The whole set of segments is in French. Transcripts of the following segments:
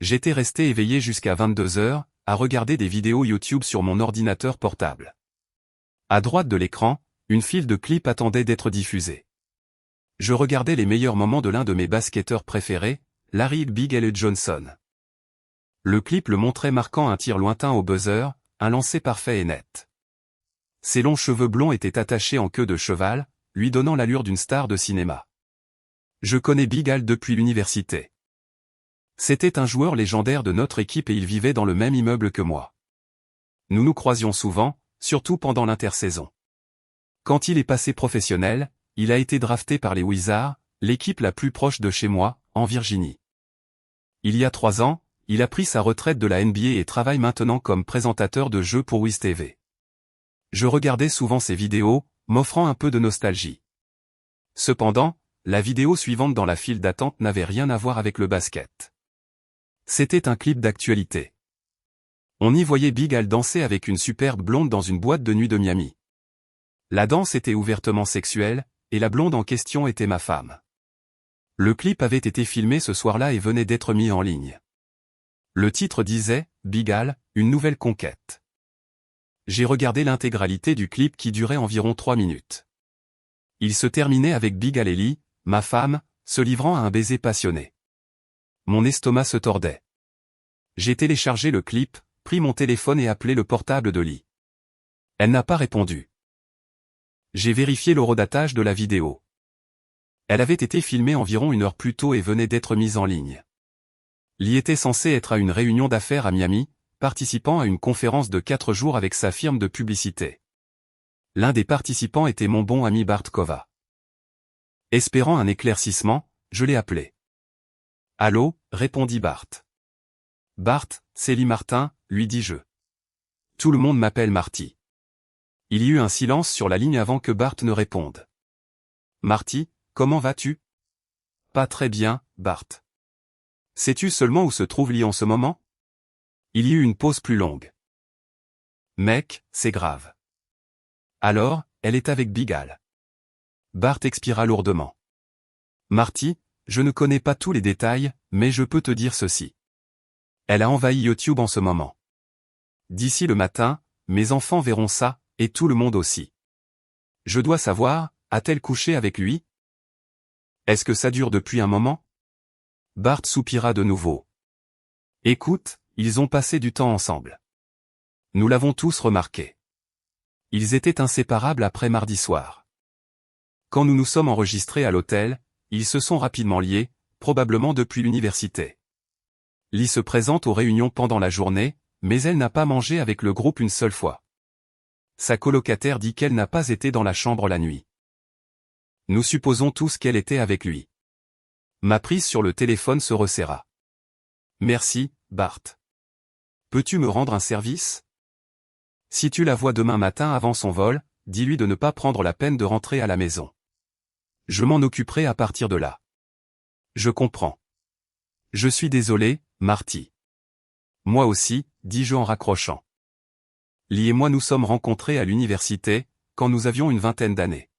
J'étais resté éveillé jusqu'à 22 heures, à regarder des vidéos YouTube sur mon ordinateur portable. À droite de l'écran, une file de clips attendait d'être diffusée. Je regardais les meilleurs moments de l'un de mes basketteurs préférés, Larry Big L. Johnson. Le clip le montrait marquant un tir lointain au buzzer, un lancer parfait et net. Ses longs cheveux blonds étaient attachés en queue de cheval, lui donnant l'allure d'une star de cinéma. Je connais Big Al depuis l'université. C'était un joueur légendaire de notre équipe et il vivait dans le même immeuble que moi. Nous nous croisions souvent, surtout pendant l'intersaison. Quand il est passé professionnel, il a été drafté par les Wizards, l'équipe la plus proche de chez moi, en Virginie. Il y a 3 ans, il a pris sa retraite de la NBA et travaille maintenant comme présentateur de jeux pour Wiz TV. Je regardais souvent ses vidéos, m'offrant un peu de nostalgie. Cependant, la vidéo suivante dans la file d'attente n'avait rien à voir avec le basket. C'était un clip d'actualité. On y voyait Big Al danser avec une superbe blonde dans une boîte de nuit de Miami. La danse était ouvertement sexuelle, et la blonde en question était ma femme. Le clip avait été filmé ce soir-là et venait d'être mis en ligne. Le titre disait « Big Al, une nouvelle conquête ». J'ai regardé l'intégralité du clip qui durait environ 3 minutes. Il se terminait avec Big Al et Lee, ma femme, se livrant à un baiser passionné. Mon estomac se tordait. J'ai téléchargé le clip, pris mon téléphone et appelé le portable de Lee. Elle n'a pas répondu. J'ai vérifié l'horodatage de la vidéo. Elle avait été filmée environ 1 heure plus tôt et venait d'être mise en ligne. Lee était censé être à une réunion d'affaires à Miami, participant à une conférence de 4 jours avec sa firme de publicité. L'un des participants était mon bon ami Bart Kova. Espérant un éclaircissement, je l'ai appelé. « Allô » répondit Bart. « Bart, c'est Lee Martin » lui dis-je. Tout le monde m'appelle Marty. Il y eut un silence sur la ligne avant que Bart ne réponde. « Marty, comment vas-tu »« Pas très bien, Bart. »« Sais-tu seulement où se trouve Lee en ce moment ?» Il y eut une pause plus longue. « Mec, c'est grave. »« Alors, elle est avec Big Al. » Bart expira lourdement. « Marty, je ne connais pas tous les détails, mais je peux te dire ceci. Elle a envahi YouTube en ce moment. D'ici le matin, mes enfants verront ça, et tout le monde aussi. Je dois savoir, a-t-elle couché avec lui? Est-ce que ça dure depuis un moment? » Bart soupira de nouveau. « Écoute, ils ont passé du temps ensemble. Nous l'avons tous remarqué. Ils étaient inséparables après mardi soir. Quand nous nous sommes enregistrés à l'hôtel, ils se sont rapidement liés, probablement depuis l'université. Lee se présente aux réunions pendant la journée, mais elle n'a pas mangé avec le groupe une seule fois. Sa colocataire dit qu'elle n'a pas été dans la chambre la nuit. Nous supposons tous qu'elle était avec lui. » Ma prise sur le téléphone se resserra. « Merci, Bart. Peux-tu me rendre un service? Si tu la vois demain matin avant son vol, dis-lui de ne pas prendre la peine de rentrer à la maison. Je m'en occuperai à partir de là. » Je comprends. Je suis désolé, Marty. Moi aussi, dis-je en raccrochant. Lee et moi nous sommes rencontrés à l'université, quand nous avions une 20aine d'années.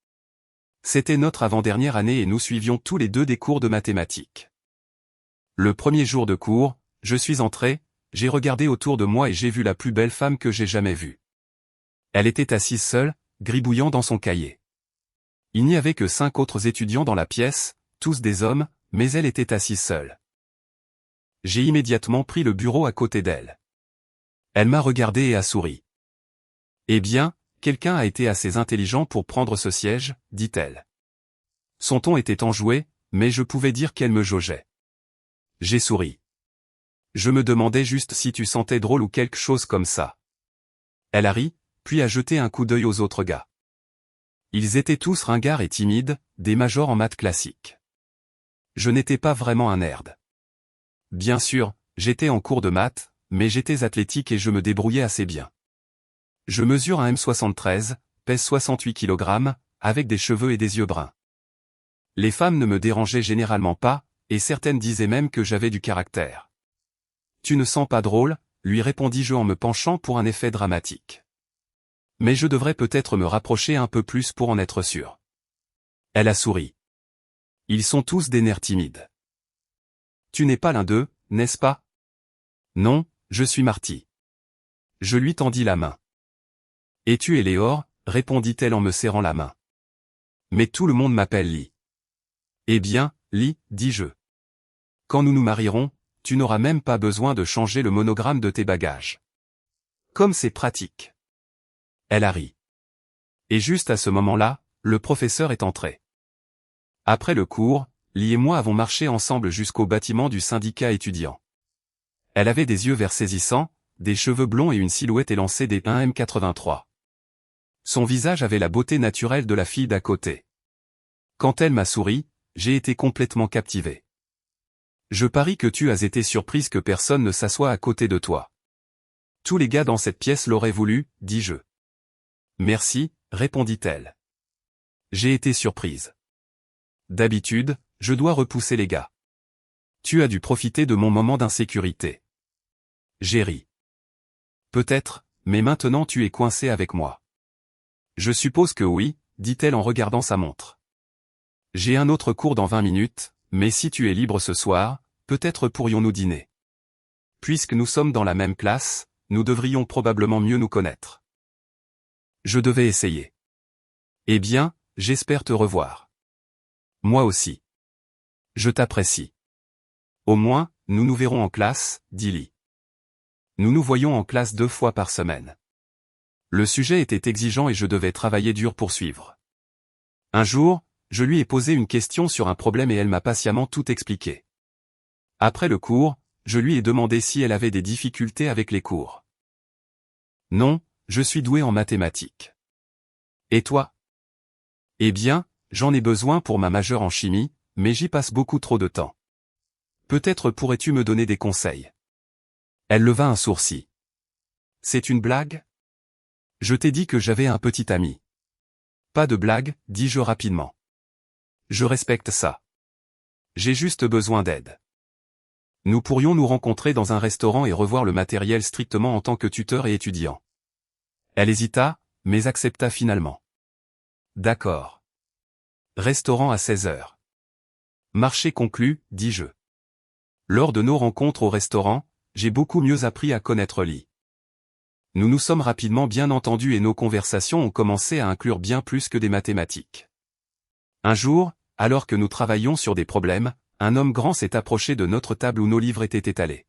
C'était notre avant-dernière année et nous suivions tous les deux des cours de mathématiques. Le premier jour de cours, je suis entré, j'ai regardé autour de moi et j'ai vu la plus belle femme que j'ai jamais vue. Elle était assise seule, gribouillant dans son cahier. Il n'y avait que 5 autres étudiants dans la pièce, tous des hommes, mais elle était assise seule. J'ai immédiatement pris le bureau à côté d'elle. Elle m'a regardé et a souri. « Eh bien, quelqu'un a été assez intelligent pour prendre ce siège, dit-elle. » Son ton était enjoué, mais je pouvais dire qu'elle me jaugeait. J'ai souri. Je me demandais juste si tu sentais drôle ou quelque chose comme ça. Elle a ri, puis a jeté un coup d'œil aux autres gars. Ils étaient tous ringards et timides, des majors en maths classiques. Je n'étais pas vraiment un nerd. Bien sûr, j'étais en cours de maths, mais j'étais athlétique et je me débrouillais assez bien. Je mesure 1m73, pèse 68 kg, avec des cheveux et des yeux bruns. Les femmes ne me dérangeaient généralement pas, et certaines disaient même que j'avais du caractère. « Tu ne sens pas drôle ?» lui répondis-je en me penchant pour un effet dramatique. « Mais je devrais peut-être me rapprocher un peu plus pour en être sûr. » Elle a souri. « Ils sont tous des nerfs timides. Tu n'es pas l'un d'eux, n'est-ce pas ? Non, je suis Marty. Je lui tendis la main. Et tu es Léor, répondit-elle en me serrant la main. Mais tout le monde m'appelle Lee. Eh bien, Lee, dis-je. Quand nous nous marierons, tu n'auras même pas besoin de changer le monogramme de tes bagages. Comme c'est pratique. Elle a ri. Et juste à ce moment-là, le professeur est entré. Après le cours, Lee et moi avons marché ensemble jusqu'au bâtiment du syndicat étudiant. Elle avait des yeux verts saisissants, des cheveux blonds et une silhouette élancée des 1m83. Son visage avait la beauté naturelle de la fille d'à côté. Quand elle m'a souri, j'ai été complètement captivé. Je parie que tu as été surprise que personne ne s'assoie à côté de toi. Tous les gars dans cette pièce l'auraient voulu, dis-je. Merci, répondit-elle. J'ai été surprise. D'habitude, je dois repousser les gars. Tu as dû profiter de mon moment d'insécurité. J'ai ri. Peut-être, mais maintenant tu es coincé avec moi. Je suppose que oui, dit-elle en regardant sa montre. J'ai un autre cours dans 20 minutes, mais si tu es libre ce soir, peut-être pourrions-nous dîner. Puisque nous sommes dans la même classe, nous devrions probablement mieux nous connaître. Je devais essayer. Eh bien, j'espère te revoir. Moi aussi. Je t'apprécie. Au moins, nous nous verrons en classe, dit Lee. Nous nous voyons en classe 2 fois par semaine. Le sujet était exigeant et je devais travailler dur pour suivre. Un jour, je lui ai posé une question sur un problème et elle m'a patiemment tout expliqué. Après le cours, je lui ai demandé si elle avait des difficultés avec les cours. Non, je suis doué en mathématiques. Et toi? Eh bien, j'en ai besoin pour ma majeure en chimie, mais j'y passe beaucoup trop de temps. Peut-être pourrais-tu me donner des conseils? Elle leva un sourcil. C'est une blague? Je t'ai dit que j'avais un petit ami. Pas de blague, dis-je rapidement. Je respecte ça. J'ai juste besoin d'aide. Nous pourrions nous rencontrer dans un restaurant et revoir le matériel strictement en tant que tuteur et étudiant. Elle hésita, mais accepta finalement. D'accord. Restaurant à 16h. Marché conclu, dis-je. Lors de nos rencontres au restaurant, j'ai beaucoup mieux appris à connaître Lee. Nous nous sommes rapidement bien entendus et nos conversations ont commencé à inclure bien plus que des mathématiques. Un jour, alors que nous travaillions sur des problèmes, un homme grand s'est approché de notre table où nos livres étaient étalés.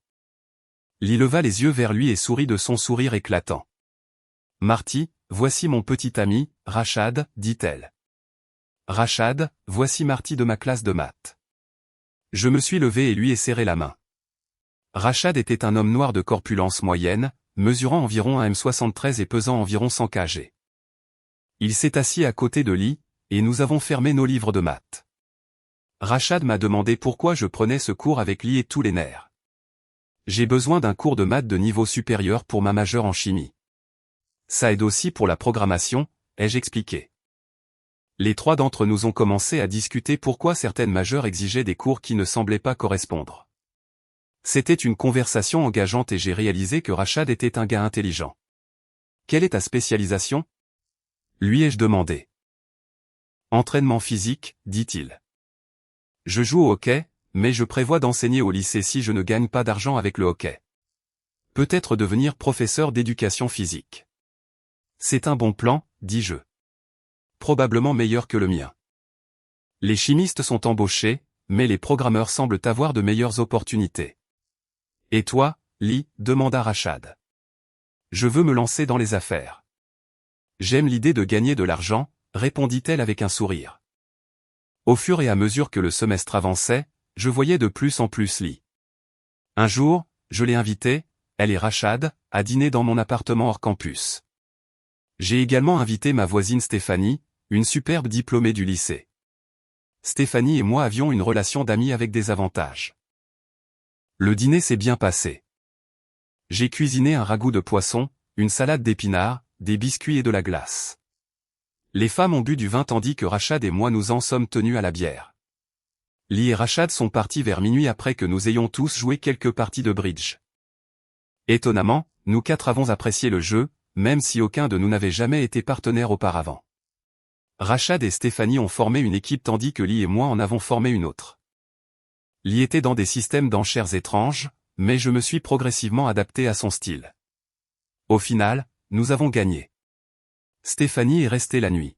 Lee leva les yeux vers lui et sourit de son sourire éclatant. « Marty, voici mon petit ami, Rachad, dit-elle. Rachad, voici Marty de ma classe de maths. » Je me suis levé et lui ai serré la main. Rachad était un homme noir de corpulence moyenne, mesurant environ 1m73 et pesant environ 100 kg. Il s'est assis à côté de Lee, et nous avons fermé nos livres de maths. Rachad m'a demandé pourquoi je prenais ce cours avec Lee et tous les nerfs. J'ai besoin d'un cours de maths de niveau supérieur pour ma majeure en chimie. Ça aide aussi pour la programmation, ai-je expliqué. Les trois d'entre nous ont commencé à discuter pourquoi certaines majeures exigeaient des cours qui ne semblaient pas correspondre. C'était une conversation engageante et j'ai réalisé que Rachad était un gars intelligent. Quelle est ta spécialisation? Lui ai-je demandé. Entraînement physique, dit-il. Je joue au hockey, mais je prévois d'enseigner au lycée si je ne gagne pas d'argent avec le hockey. Peut-être devenir professeur d'éducation physique. C'est un bon plan, dis-je. Probablement meilleur que le mien. Les chimistes sont embauchés, mais les programmeurs semblent avoir de meilleures opportunités. Et toi, Lee, demanda Rachad. Je veux me lancer dans les affaires. J'aime l'idée de gagner de l'argent, répondit-elle avec un sourire. Au fur et à mesure que le semestre avançait, je voyais de plus en plus Lee. Un jour, je l'ai invitée, elle et Rachad, à dîner dans mon appartement hors campus. J'ai également invité ma voisine Stéphanie, une superbe diplômée du lycée. Stéphanie et moi avions une relation d'amis avec des avantages. Le dîner s'est bien passé. J'ai cuisiné un ragoût de poisson, une salade d'épinards, des biscuits et de la glace. Les femmes ont bu du vin tandis que Rachad et moi nous en sommes tenus à la bière. Lee et Rachad sont partis vers minuit après que nous ayons tous joué quelques parties de bridge. Étonnamment, nous quatre avons apprécié le jeu, même si aucun de nous n'avait jamais été partenaire auparavant. Rachad et Stéphanie ont formé une équipe tandis que Lee et moi en avons formé une autre. Lee était dans des systèmes d'enchères étranges, mais je me suis progressivement adapté à son style. Au final, nous avons gagné. Stéphanie est restée la nuit.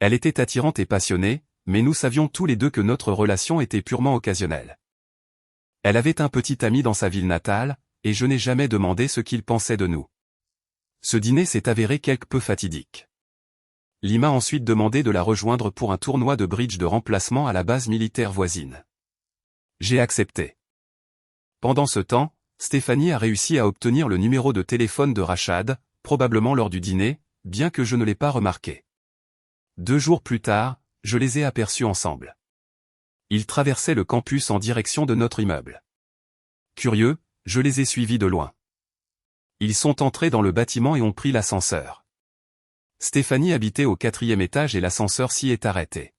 Elle était attirante et passionnée, mais nous savions tous les deux que notre relation était purement occasionnelle. Elle avait un petit ami dans sa ville natale, et je n'ai jamais demandé ce qu'il pensait de nous. Ce dîner s'est avéré quelque peu fatidique. Lee m'a ensuite demandé de la rejoindre pour un tournoi de bridge de remplacement à la base militaire voisine. J'ai accepté. Pendant ce temps, Stéphanie a réussi à obtenir le numéro de téléphone de Rachad, probablement lors du dîner, bien que je ne l'ai pas remarqué. 2 jours plus tard, je les ai aperçus ensemble. Ils traversaient le campus en direction de notre immeuble. Curieux, je les ai suivis de loin. Ils sont entrés dans le bâtiment et ont pris l'ascenseur. Stéphanie habitait au 4e étage et l'ascenseur s'y est arrêté.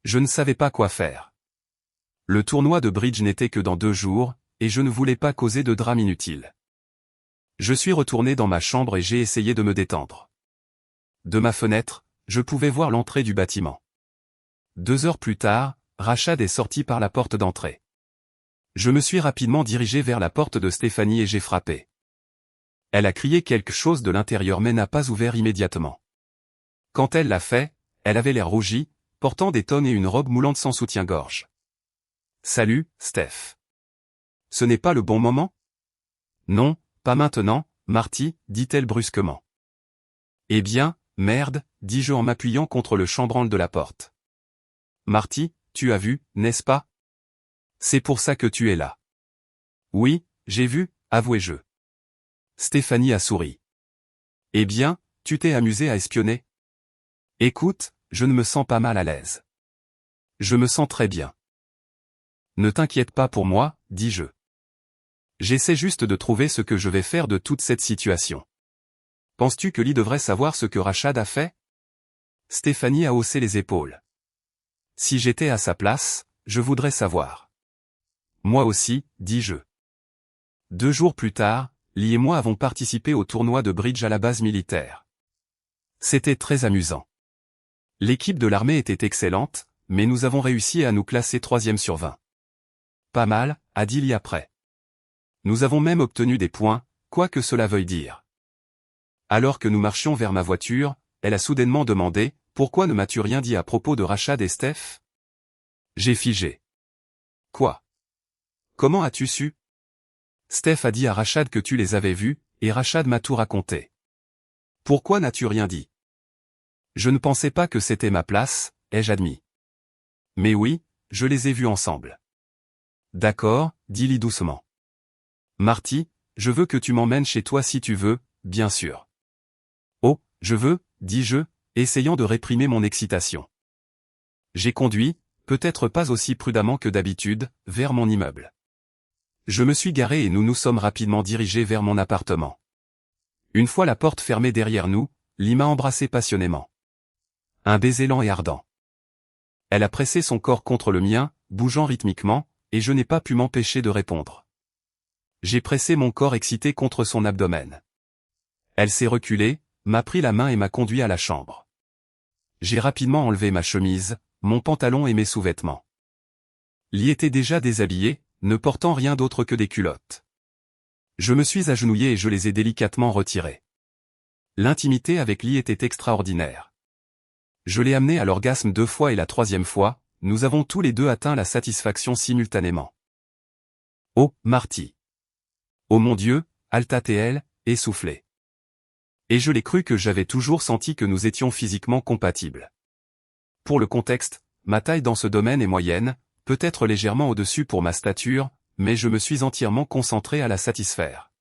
Je ne savais pas quoi faire. Le tournoi de bridge n'était que dans 2 jours, et je ne voulais pas causer de drame inutile. Je suis retourné dans ma chambre et j'ai essayé de me détendre. De ma fenêtre, je pouvais voir l'entrée du bâtiment. 2 heures plus tard, Rachad est sorti par la porte d'entrée. Je me suis rapidement dirigé vers la porte de Stéphanie et j'ai frappé. Elle a crié quelque chose de l'intérieur mais n'a pas ouvert immédiatement. Quand elle l'a fait, elle avait l'air rougie, portant des tonnes et une robe moulante sans soutien-gorge. « Salut, Steph. Ce n'est pas le bon moment ? » ?»« Non, pas maintenant, Marty, dit-elle brusquement. »« Eh bien, merde, dis-je en m'appuyant contre le chambranle de la porte. »« Marty, tu as vu, n'est-ce pas ? C'est pour ça que tu es là. »« Oui, j'ai vu, avouai-je. » Stéphanie a souri. « Eh bien, tu t'es amusé à espionner ? » ?»« Écoute, je ne me sens pas mal à l'aise. Je me sens très bien. »« Ne t'inquiète pas pour moi, dis-je. J'essaie juste de trouver ce que je vais faire de toute cette situation. Penses-tu que Lee devrait savoir ce que Rachad a fait ? » Stéphanie a haussé les épaules. « Si j'étais à sa place, je voudrais savoir. »« Moi aussi, dis-je. » 2 jours plus tard, Lee et moi avons participé au tournoi de bridge à la base militaire. C'était très amusant. L'équipe de l'armée était excellente, mais nous avons réussi à nous classer 3e sur 20. Pas mal, a dit Lee après. Nous avons même obtenu des points, quoi que cela veuille dire. Alors que nous marchions vers ma voiture, elle a soudainement demandé « Pourquoi ne m'as-tu rien dit à propos de Rachad et Steph ?» J'ai figé. Quoi ? Comment as-tu su ? Steph a dit à Rachad que tu les avais vus, et Rachad m'a tout raconté. Pourquoi n'as-tu rien dit ? Je ne pensais pas que c'était ma place, ai-je admis. Mais oui, je les ai vus ensemble. D'accord, dit Lee doucement. Marty, je veux que tu m'emmènes chez toi si tu veux, bien sûr. Oh, je veux, dis-je, essayant de réprimer mon excitation. J'ai conduit, peut-être pas aussi prudemment que d'habitude, vers mon immeuble. Je me suis garé et nous nous sommes rapidement dirigés vers mon appartement. Une fois la porte fermée derrière nous, Lee m'a embrassé passionnément. Un baiser lent et ardent. Elle a pressé son corps contre le mien, bougeant rythmiquement, et je n'ai pas pu m'empêcher de répondre. J'ai pressé mon corps excité contre son abdomen. Elle s'est reculée, m'a pris la main et m'a conduit à la chambre. J'ai rapidement enlevé ma chemise, mon pantalon et mes sous-vêtements. Lee était déjà déshabillée, ne portant rien d'autre que des culottes. Je me suis agenouillé et je les ai délicatement retirées. L'intimité avec Lee était extraordinaire. Je l'ai amené à l'orgasme 2 fois et la 3e fois, nous avons tous les deux atteint la satisfaction simultanément. Oh, Marty. Oh mon Dieu, alta-t-elle, essoufflée. Et je l'ai cru que j'avais toujours senti que nous étions physiquement compatibles. Pour le contexte, ma taille dans ce domaine est moyenne, peut-être légèrement au-dessus pour ma stature, mais je me suis entièrement concentré à la satisfaire.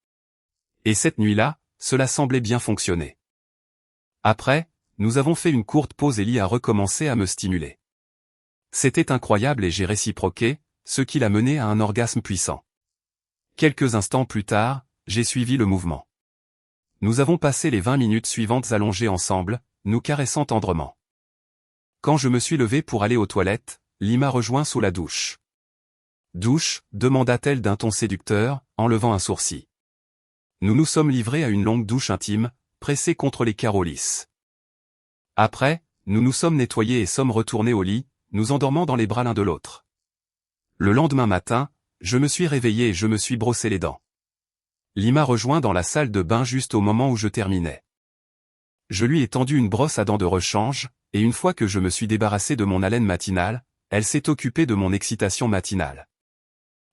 Et cette nuit-là, cela semblait bien fonctionner. Après, nous avons fait une courte pause et Lee a recommencé à me stimuler. C'était incroyable et j'ai réciproqué, ce qui l'a mené à un orgasme puissant. Quelques instants plus tard, j'ai suivi le mouvement. Nous avons passé les 20 minutes suivantes allongés ensemble, nous caressant tendrement. Quand je me suis levé pour aller aux toilettes, Lee m'a rejoint sous la douche. « Douche ?» demanda-t-elle d'un ton séducteur, en levant un sourcil. Nous nous sommes livrés à une longue douche intime, pressés contre les carreaux lisses. Après, nous nous sommes nettoyés et sommes retournés au lit, nous endormant dans les bras l'un de l'autre. Le lendemain matin, Je me suis réveillé et je me suis brossé les dents. Lee m'a rejoint dans la salle de bain juste au moment où je terminais. Je lui ai tendu une brosse à dents de rechange, et une fois que je me suis débarrassé de mon haleine matinale, elle s'est occupée de mon excitation matinale.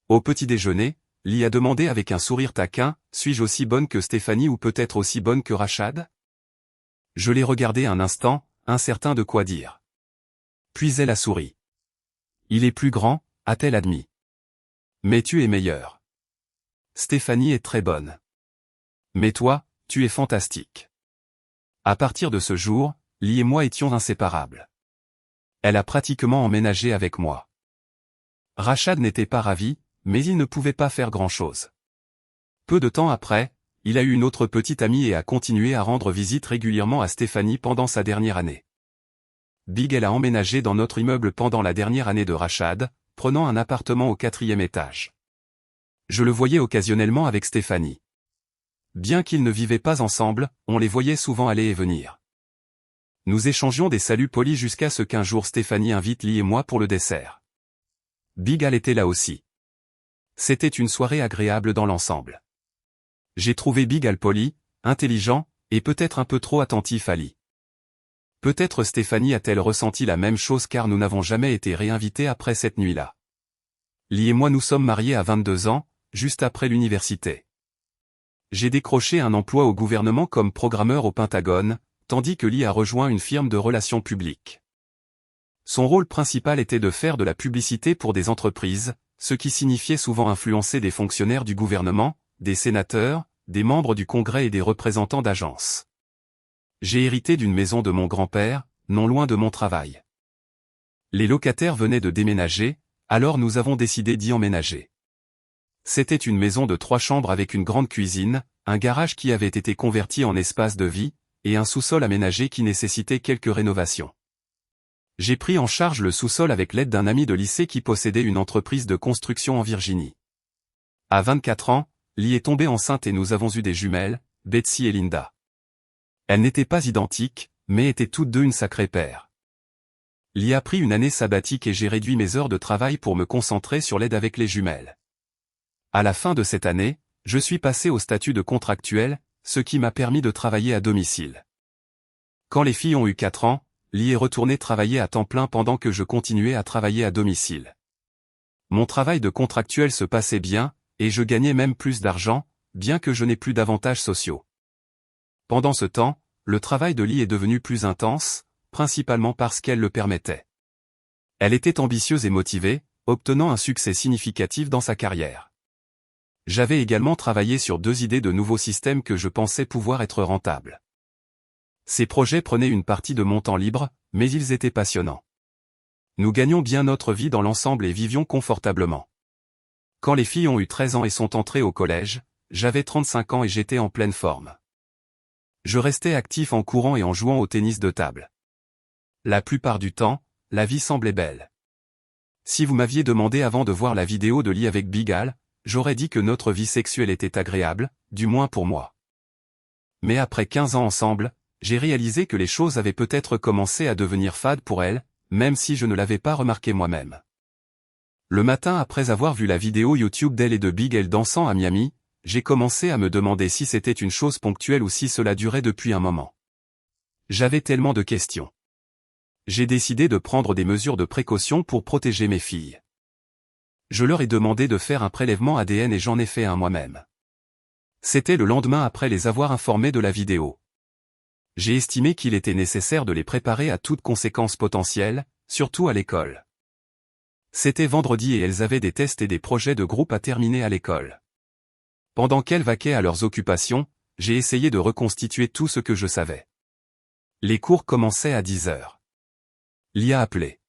Au petit déjeuner, Lee a demandé avec un sourire taquin, « Suis-je aussi bonne que Stéphanie ou peut-être aussi bonne que Rachad ?» Je l'ai regardé un instant, incertain de quoi dire. Puis elle a souri. « Il est plus grand », a-t-elle admis. « Mais tu es meilleure. Stéphanie est très bonne. Mais toi, tu es fantastique. » À partir de ce jour, Lee et moi étions inséparables. Elle a pratiquement emménagé avec moi. Rachad n'était pas ravi, mais il ne pouvait pas faire grand-chose. Peu de temps après, il a eu une autre petite amie et a continué à rendre visite régulièrement à Stéphanie pendant sa dernière année. Big elle a emménagé dans notre immeuble pendant la dernière année de Rachad, prenant un appartement au 4e étage. Je le voyais occasionnellement avec Stéphanie. Bien qu'ils ne vivaient pas ensemble, on les voyait souvent aller et venir. Nous échangions des saluts polis jusqu'à ce qu'un jour Stéphanie invite Lee et moi pour le dessert. Big Al était là aussi. C'était une soirée agréable dans l'ensemble. J'ai trouvé Big Al poli, intelligent, et peut-être un peu trop attentif à Lee. Peut-être Stéphanie a-t-elle ressenti la même chose car nous n'avons jamais été réinvités après cette nuit-là. Lee et moi nous sommes mariés à 22 ans, juste après l'université. J'ai décroché un emploi au gouvernement comme programmeur au Pentagone, tandis que Lee a rejoint une firme de relations publiques. Son rôle principal était de faire de la publicité pour des entreprises, ce qui signifiait souvent influencer des fonctionnaires du gouvernement, des sénateurs, des membres du Congrès et des représentants d'agences. J'ai hérité d'une maison de mon grand-père, non loin de mon travail. Les locataires venaient de déménager, alors nous avons décidé d'y emménager. C'était une maison de 3 chambres avec une grande cuisine, un garage qui avait été converti en espace de vie, et un sous-sol aménagé qui nécessitait quelques rénovations. J'ai pris en charge le sous-sol avec l'aide d'un ami de lycée qui possédait une entreprise de construction en Virginie. À 24 ans, Lee est tombée enceinte et nous avons eu des jumelles, Betsy et Linda. Elles n'étaient pas identiques, mais étaient toutes deux une sacrée paire. Lee a pris une année sabbatique et j'ai réduit mes heures de travail pour me concentrer sur l'aide avec les jumelles. À la fin de cette année, je suis passé au statut de contractuel, ce qui m'a permis de travailler à domicile. Quand les filles ont eu 4 ans, Lee est retournée travailler à temps plein pendant que je continuais à travailler à domicile. Mon travail de contractuel se passait bien, et je gagnais même plus d'argent, bien que je n'ai plus d'avantages sociaux. Pendant ce temps, le travail de Lee est devenu plus intense, principalement parce qu'elle le permettait. Elle était ambitieuse et motivée, obtenant un succès significatif dans sa carrière. J'avais également travaillé sur 2 idées de nouveaux systèmes que je pensais pouvoir être rentables. Ces projets prenaient une partie de mon temps libre, mais ils étaient passionnants. Nous gagnions bien notre vie dans l'ensemble et vivions confortablement. Quand les filles ont eu 13 ans et sont entrées au collège, j'avais 35 ans et j'étais en pleine forme. Je restais actif en courant et en jouant au tennis de table. La plupart du temps, la vie semblait belle. Si vous m'aviez demandé avant de voir la vidéo de Lee avec Big Al, j'aurais dit que notre vie sexuelle était agréable, du moins pour moi. Mais après 15 ans ensemble, j'ai réalisé que les choses avaient peut-être commencé à devenir fades pour elle, même si je ne l'avais pas remarqué moi-même. Le matin après avoir vu la vidéo YouTube d'elle et de Big Al dansant à Miami, j'ai commencé à me demander si c'était une chose ponctuelle ou si cela durait depuis un moment. J'avais tellement de questions. J'ai décidé de prendre des mesures de précaution pour protéger mes filles. Je leur ai demandé de faire un prélèvement ADN et j'en ai fait un moi-même. C'était le lendemain après les avoir informés de la vidéo. J'ai estimé qu'il était nécessaire de les préparer à toute conséquence potentielle, surtout à l'école. C'était vendredi et elles avaient des tests et des projets de groupe à terminer à l'école. Pendant qu'elles vaquaient à leurs occupations, j'ai essayé de reconstituer tout ce que je savais. Les cours commençaient à 10 heures. Lee a appelé.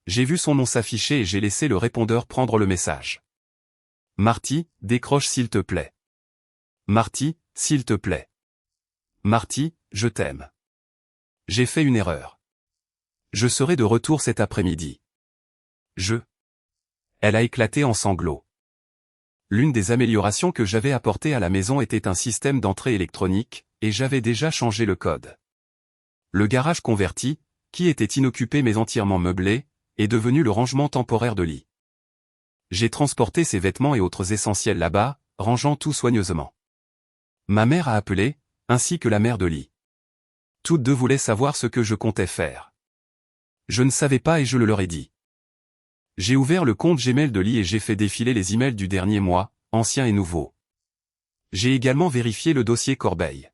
J'ai vu son nom s'afficher et j'ai laissé le répondeur prendre le message. Marty, décroche s'il te plaît. Marty, s'il te plaît. Marty, je t'aime. J'ai fait une erreur. Je serai de retour cet après-midi. Elle a éclaté en sanglots. L'une des améliorations que j'avais apportées à la maison était un système d'entrée électronique, et j'avais déjà changé le code. Le garage converti, qui était inoccupé mais entièrement meublé, est devenu le rangement temporaire de Lee. J'ai transporté ses vêtements et autres essentiels là-bas, rangeant tout soigneusement. Ma mère a appelé, ainsi que la mère de Lee. Toutes deux voulaient savoir ce que je comptais faire. Je ne savais pas et je le leur ai dit. J'ai ouvert le compte Gmail de Lee et j'ai fait défiler les emails du dernier mois, anciens et nouveaux. J'ai également vérifié le dossier Corbeil.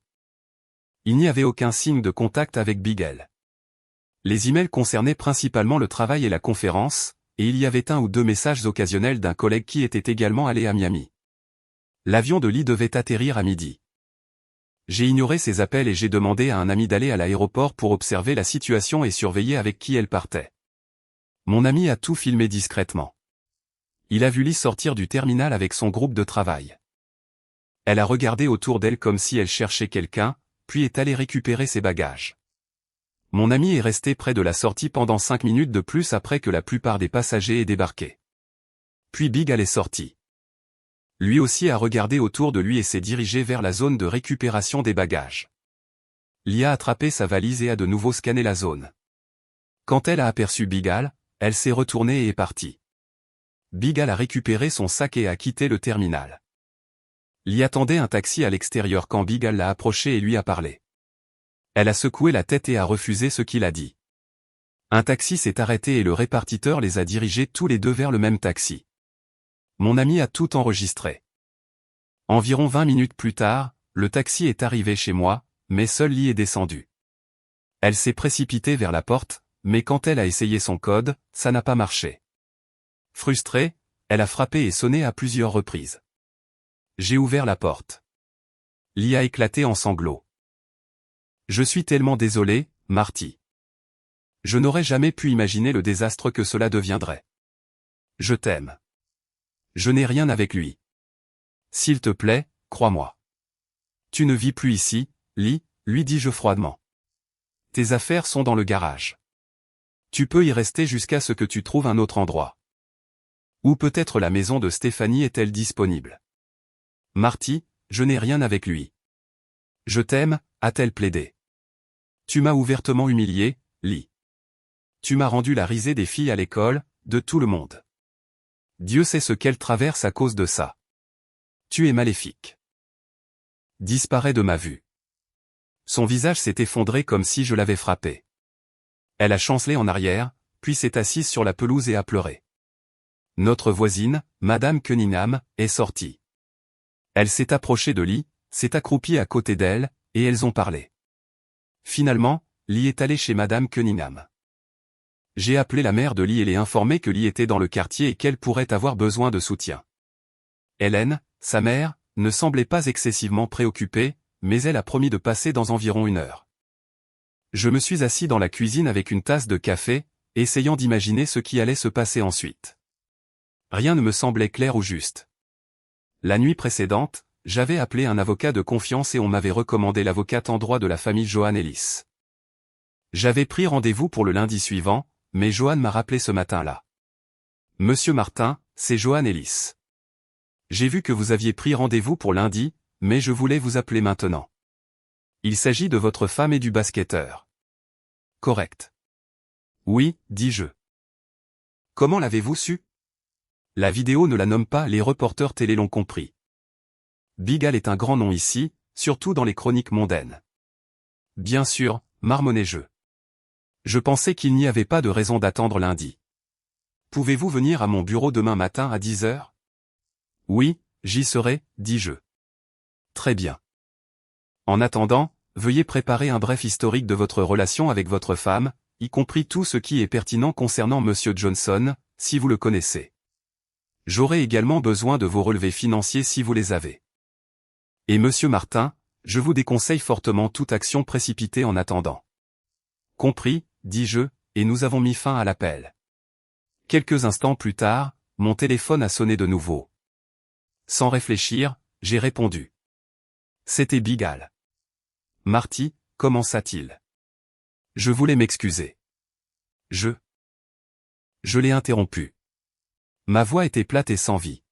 Il n'y avait aucun signe de contact avec Big L. Les emails concernaient principalement le travail et la conférence, et il y avait un ou deux messages occasionnels d'un collègue qui était également allé à Miami. L'avion de Lee devait atterrir à midi. J'ai ignoré ces appels et j'ai demandé à un ami d'aller à l'aéroport pour observer la situation et surveiller avec qui elle partait. Mon ami a tout filmé discrètement. Il a vu Lee sortir du terminal avec son groupe de travail. Elle a regardé autour d'elle comme si elle cherchait quelqu'un, puis est allée récupérer ses bagages. Mon ami est resté près de la sortie pendant 5 minutes de plus après que la plupart des passagers aient débarqué. Puis Big Al est sorti. Lui aussi a regardé autour de lui et s'est dirigé vers la zone de récupération des bagages. Lee a attrapé sa valise et a de nouveau scanné la zone. Quand elle a aperçu Big Al, elle s'est retournée et est partie. Big Al a récupéré son sac et a quitté le terminal. Lee attendait un taxi à l'extérieur quand Big Al l'a approché et lui a parlé. Elle a secoué la tête et a refusé ce qu'il a dit. Un taxi s'est arrêté et le répartiteur les a dirigés tous les deux vers le même taxi. Mon ami a tout enregistré. Environ 20 minutes plus tard, le taxi est arrivé chez moi, mais seul Lee est descendu. Elle s'est précipitée vers la porte, mais quand elle a essayé son code, ça n'a pas marché. Frustrée, elle a frappé et sonné à plusieurs reprises. J'ai ouvert la porte. Lee a éclaté en sanglots. Je suis tellement désolé, Marty. Je n'aurais jamais pu imaginer le désastre que cela deviendrait. Je t'aime. Je n'ai rien avec lui. S'il te plaît, crois-moi. Tu ne vis plus ici, Lee, lui dis-je froidement. Tes affaires sont dans le garage. Tu peux y rester jusqu'à ce que tu trouves un autre endroit. Ou peut-être la maison de Stéphanie est-elle disponible. Marty, je n'ai rien avec lui. Je t'aime, a-t-elle plaidé. Tu m'as ouvertement humilié, Lee. Tu m'as rendu la risée des filles à l'école, de tout le monde. Dieu sait ce qu'elle traverse à cause de ça. Tu es maléfique. Disparaît de ma vue. Son visage s'est effondré comme si je l'avais frappé. Elle a chancelé en arrière, puis s'est assise sur la pelouse et a pleuré. Notre voisine, Madame Cunningham, est sortie. Elle s'est approchée de Lee, s'est accroupie à côté d'elle, et elles ont parlé. Finalement, Lee est allé chez Madame Cunningham. J'ai appelé la mère de Lee et l'ai informé que Lee était dans le quartier et qu'elle pourrait avoir besoin de soutien. Hélène, sa mère, ne semblait pas excessivement préoccupée, mais elle a promis de passer dans environ 1 heure. Je me suis assis dans la cuisine avec une tasse de café, essayant d'imaginer ce qui allait se passer ensuite. Rien ne me semblait clair ou juste. La nuit précédente, j'avais appelé un avocat de confiance et on m'avait recommandé l'avocate en droit de la famille Joan Ellis. J'avais pris rendez-vous pour le lundi suivant, mais Joan m'a rappelé ce matin-là. Monsieur Martin, c'est Joan Ellis. J'ai vu que vous aviez pris rendez-vous pour lundi, mais je voulais vous appeler maintenant. Il s'agit de votre femme et du basketteur. Correct. Oui, dis-je. Comment l'avez-vous su? La vidéo ne la nomme pas, les reporters télé l'ont compris. Big Al est un grand nom ici, surtout dans les chroniques mondaines. Bien sûr, marmonnai-je. Je pensais qu'il n'y avait pas de raison d'attendre lundi. Pouvez-vous venir à mon bureau demain matin à 10 heures? Oui, j'y serai, dis-je. Très bien. En attendant, veuillez préparer un bref historique de votre relation avec votre femme, y compris tout ce qui est pertinent concernant Monsieur Johnson, si vous le connaissez. J'aurai également besoin de vos relevés financiers si vous les avez. Et Monsieur Martin, je vous déconseille fortement toute action précipitée en attendant. Compris, dis-je, et nous avons mis fin à l'appel. Quelques instants plus tard, mon téléphone a sonné de nouveau. Sans réfléchir, j'ai répondu. C'était Big Al. Marty, commença-t-il. Je voulais m'excuser. Je l'ai interrompu. Ma voix était plate et sans vie.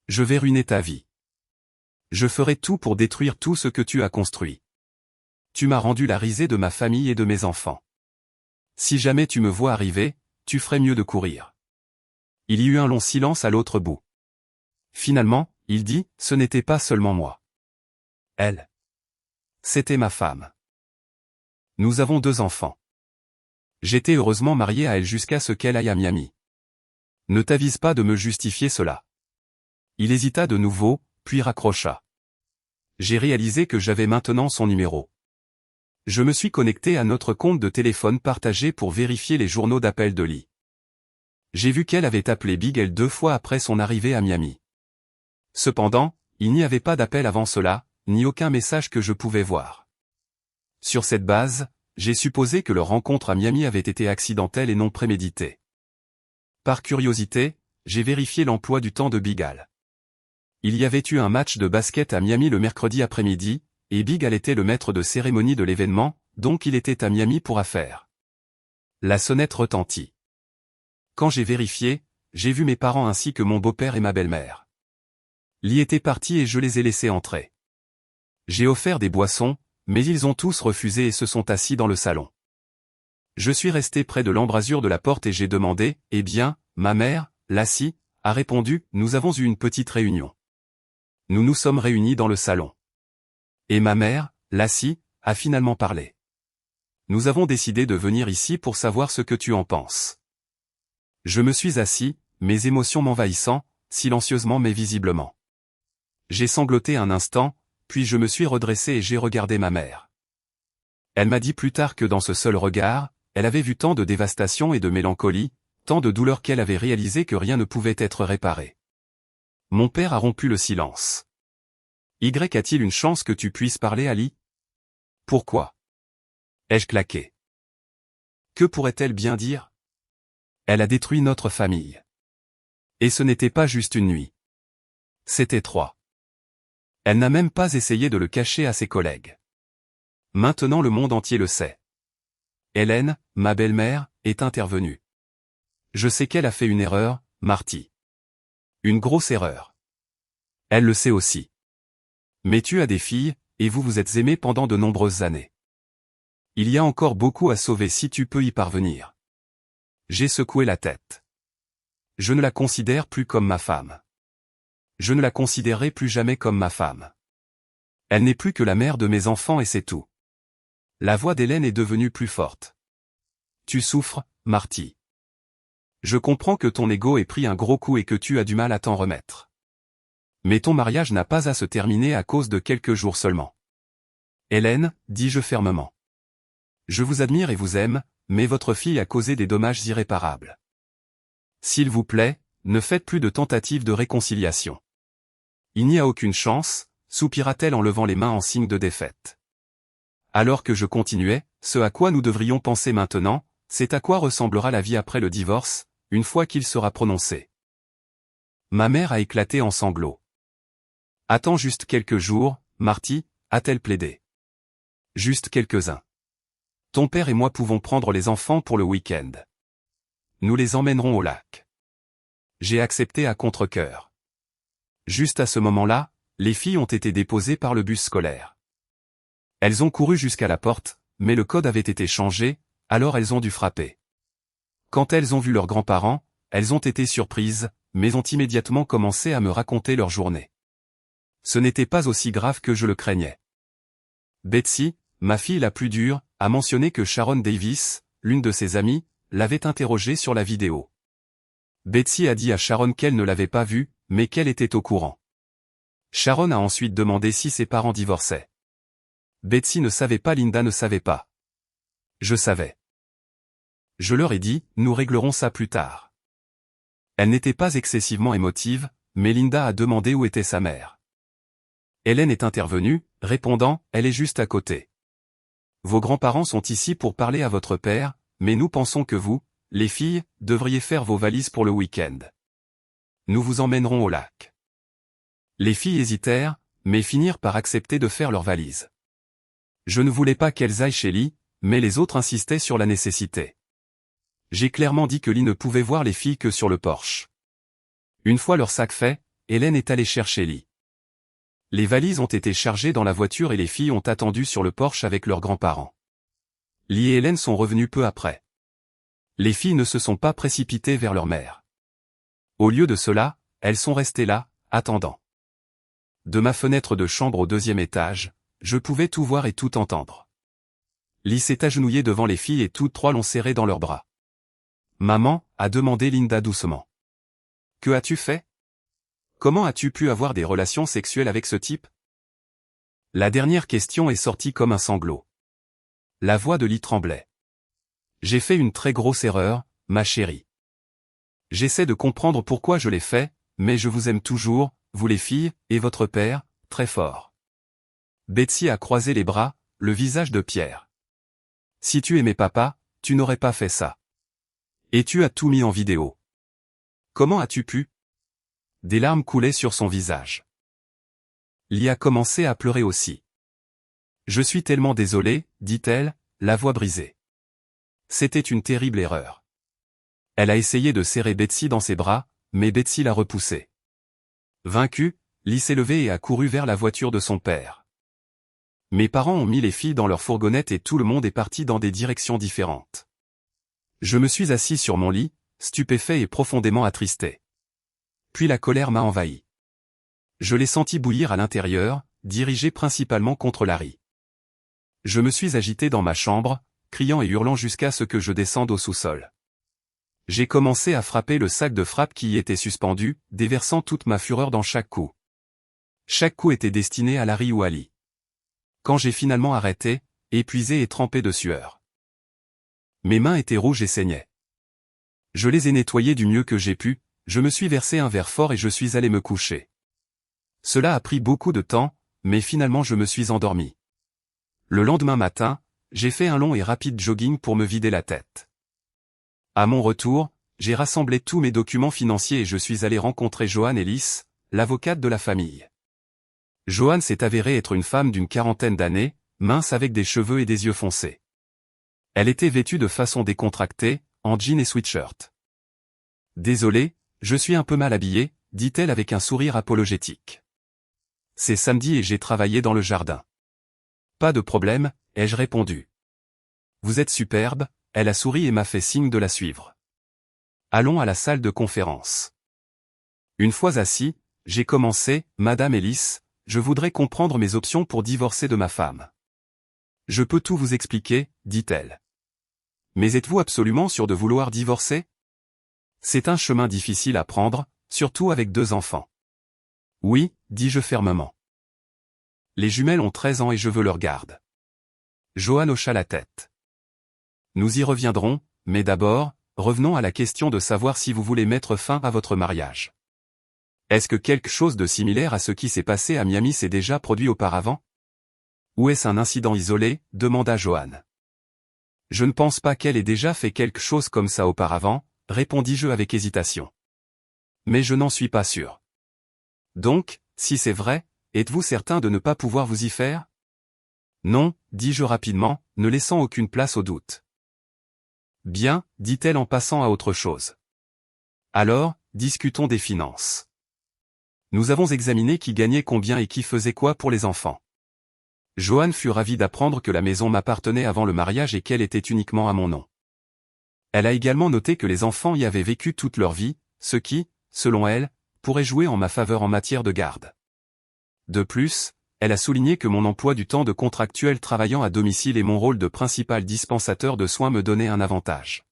Je vais ruiner ta vie. Je ferai tout pour détruire tout ce que tu as construit. Tu m'as rendu la risée de ma famille et de mes enfants. Si jamais tu me vois arriver, tu ferais mieux de courir. Il y eut un long silence à l'autre bout. Finalement, il dit, ce n'était pas seulement moi. Elle. C'était ma femme. Nous avons 2 enfants. J'étais heureusement marié à elle jusqu'à ce qu'elle aille à Miami. Ne t'avise pas de me justifier cela. Il hésita de nouveau, puis raccrocha. J'ai réalisé que j'avais maintenant son numéro. Je me suis connecté à notre compte de téléphone partagé pour vérifier les journaux d'appel de Lee. J'ai vu qu'elle avait appelé Big L 2 fois après son arrivée à Miami. Cependant, il n'y avait pas d'appel avant cela, ni aucun message que je pouvais voir. Sur cette base, j'ai supposé que leur rencontre à Miami avait été accidentelle et non préméditée. Par curiosité, j'ai vérifié l'emploi du temps de Big Al. Il y avait eu un match de basket à Miami le mercredi après-midi, et Big Al était le maître de cérémonie de l'événement, donc il était à Miami pour affaires. La sonnette retentit. Quand j'ai vérifié, j'ai vu mes parents ainsi que mon beau-père et ma belle-mère. Lee était parti et je les ai laissés entrer. J'ai offert des boissons, mais ils ont tous refusé et se sont assis dans le salon. Je suis resté près de l'embrasure de la porte et j'ai demandé, eh bien, ma mère, Lassie, a répondu, nous avons eu une petite réunion. Nous nous sommes réunis dans le salon. Et ma mère, Lassie, a finalement parlé. Nous avons décidé de venir ici pour savoir ce que tu en penses. Je me suis assis, mes émotions m'envahissant, silencieusement mais visiblement. J'ai sangloté un instant, puis je me suis redressé et j'ai regardé ma mère. Elle m'a dit plus tard que dans ce seul regard, elle avait vu tant de dévastation et de mélancolie, tant de douleur qu'elle avait réalisé que rien ne pouvait être réparé. Mon père a rompu le silence. Y a-t-il une chance que tu puisses parler à Lee? Pourquoi? Ai-je claqué? Que pourrait-elle bien dire? Elle a détruit notre famille. Et ce n'était pas juste une nuit. C'était 3. Elle n'a même pas essayé de le cacher à ses collègues. Maintenant le monde entier le sait. Hélène, ma belle-mère, est intervenue. Je sais qu'elle a fait une erreur, Marty. Une grosse erreur. Elle le sait aussi. Mais tu as des filles, et vous vous êtes aimés pendant de nombreuses années. Il y a encore beaucoup à sauver si tu peux y parvenir. J'ai secoué la tête. Je ne la considère plus comme ma femme. Je ne la considérerai plus jamais comme ma femme. Elle n'est plus que la mère de mes enfants et c'est tout. La voix d'Hélène est devenue plus forte. Tu souffres, Marty. Je comprends que ton ego ait pris un gros coup et que tu as du mal à t'en remettre. Mais ton mariage n'a pas à se terminer à cause de quelques jours seulement. Hélène, dis-je fermement. Je vous admire et vous aime, mais votre fille a causé des dommages irréparables. S'il vous plaît, ne faites plus de tentatives de réconciliation. Il n'y a aucune chance, soupira-t-elle en levant les mains en signe de défaite. Alors que je continuais, ce à quoi nous devrions penser maintenant, c'est à quoi ressemblera la vie après le divorce, une fois qu'il sera prononcé. Ma mère a éclaté en sanglots. Attends juste quelques jours, Marty, a-t-elle plaidé. Juste quelques-uns. Ton père et moi pouvons prendre les enfants pour le week-end. Nous les emmènerons au lac. J'ai accepté à contre-cœur. Juste à ce moment-là, les filles ont été déposées par le bus scolaire. Elles ont couru jusqu'à la porte, mais le code avait été changé, alors elles ont dû frapper. Quand elles ont vu leurs grands-parents, elles ont été surprises, mais ont immédiatement commencé à me raconter leur journée. Ce n'était pas aussi grave que je le craignais. Betsy, ma fille la plus dure, a mentionné que Sharon Davis, l'une de ses amies, l'avait interrogée sur la vidéo. Betsy a dit à Sharon qu'elle ne l'avait pas vue, mais qu'elle était au courant. Sharon a ensuite demandé si ses parents divorçaient. Betsy ne savait pas, Linda ne savait pas. Je savais. Je leur ai dit, nous réglerons ça plus tard. Elle n'était pas excessivement émotive, mais Linda a demandé où était sa mère. Hélène est intervenue, répondant, elle est juste à côté. Vos grands-parents sont ici pour parler à votre père, mais nous pensons que vous, les filles, devriez faire vos valises pour le week-end. Nous vous emmènerons au lac. Les filles hésitèrent, mais finirent par accepter de faire leurs valises. Je ne voulais pas qu'elles aillent chez Lee, mais les autres insistaient sur la nécessité. J'ai clairement dit que Lee ne pouvait voir les filles que sur le porche. Une fois leur sac fait, Hélène est allée chercher Lee. Les valises ont été chargées dans la voiture et les filles ont attendu sur le porche avec leurs grands-parents. Lee et Hélène sont revenus peu après. Les filles ne se sont pas précipitées vers leur mère. Au lieu de cela, elles sont restées là, attendant. De ma fenêtre de chambre au 2e étage, je pouvais tout voir et tout entendre. Lee s'est agenouillée devant les filles et toutes trois l'ont serrée dans leurs bras. « Maman » a demandé Linda doucement. « Que as-tu fait? Comment as-tu pu avoir des relations sexuelles avec ce type ?» La dernière question est sortie comme un sanglot. La voix de Lee tremblait. « J'ai fait une très grosse erreur, ma chérie. J'essaie de comprendre pourquoi je l'ai fait, mais je vous aime toujours, vous les filles, et votre père, très fort. » Betsy a croisé les bras, le visage de pierre. « Si tu aimais papa, tu n'aurais pas fait ça. Et tu as tout mis en vidéo. Comment as-tu pu ?» Des larmes coulaient sur son visage. Lee a commencé à pleurer aussi. « Je suis tellement désolée, dit-elle, la voix brisée. C'était une terrible erreur. » Elle a essayé de serrer Betsy dans ses bras, mais Betsy l'a repoussée. Vaincue, Lee s'est levée et a couru vers la voiture de son père. Mes parents ont mis les filles dans leur fourgonnette et tout le monde est parti dans des directions différentes. Je me suis assis sur mon lit, stupéfait et profondément attristé. Puis la colère m'a envahi. Je l'ai senti bouillir à l'intérieur, dirigé principalement contre Larry. Je me suis agité dans ma chambre, criant et hurlant jusqu'à ce que je descende au sous-sol. J'ai commencé à frapper le sac de frappe qui y était suspendu, déversant toute ma fureur dans chaque coup. Chaque coup était destiné à Larry ou à Lee. Quand j'ai finalement arrêté, épuisé et trempé de sueur. Mes mains étaient rouges et saignaient. Je les ai nettoyées du mieux que j'ai pu, je me suis versé un verre fort et je suis allé me coucher. Cela a pris beaucoup de temps, mais finalement je me suis endormi. Le lendemain matin, j'ai fait un long et rapide jogging pour me vider la tête. À mon retour, j'ai rassemblé tous mes documents financiers et je suis allé rencontrer Joanne Ellis, l'avocate de la famille. Joanne s'est avérée être une femme d'une 40aine d'années, mince avec des cheveux et des yeux foncés. Elle était vêtue de façon décontractée, en jean et sweatshirt. « Désolée, je suis un peu mal habillée, dit-elle avec un sourire apologétique. C'est samedi et j'ai travaillé dans le jardin. Pas de problème, ai-je répondu. Vous êtes superbe, elle a souri et m'a fait signe de la suivre. Allons à la salle de conférence. Une fois assis, j'ai commencé, Madame Ellis, je voudrais comprendre mes options pour divorcer de ma femme. Je peux tout vous expliquer, dit-elle. Mais êtes-vous absolument sûr de vouloir divorcer? C'est un chemin difficile à prendre, surtout avec 2 enfants. Oui, dis-je fermement. Les jumelles ont 13 ans et je veux leur garde. Joanne hocha la tête. Nous y reviendrons, mais d'abord, revenons à la question de savoir si vous voulez mettre fin à votre mariage. Est-ce que quelque chose de similaire à ce qui s'est passé à Miami s'est déjà produit auparavant? Ou est-ce un incident isolé, demanda Joanne. Je ne pense pas qu'elle ait déjà fait quelque chose comme ça auparavant, répondis-je avec hésitation. Mais je n'en suis pas sûr. Donc, si c'est vrai, êtes-vous certain de ne pas pouvoir vous y faire? Non, dis-je rapidement, ne laissant aucune place au doute. Bien, dit-elle en passant à autre chose. Alors, discutons des finances. Nous avons examiné qui gagnait combien et qui faisait quoi pour les enfants. Joanne fut ravie d'apprendre que la maison m'appartenait avant le mariage et qu'elle était uniquement à mon nom. Elle a également noté que les enfants y avaient vécu toute leur vie, ce qui, selon elle, pourrait jouer en ma faveur en matière de garde. De plus, elle a souligné que mon emploi du temps de contractuel travaillant à domicile et mon rôle de principal dispensateur de soins me donnaient un avantage.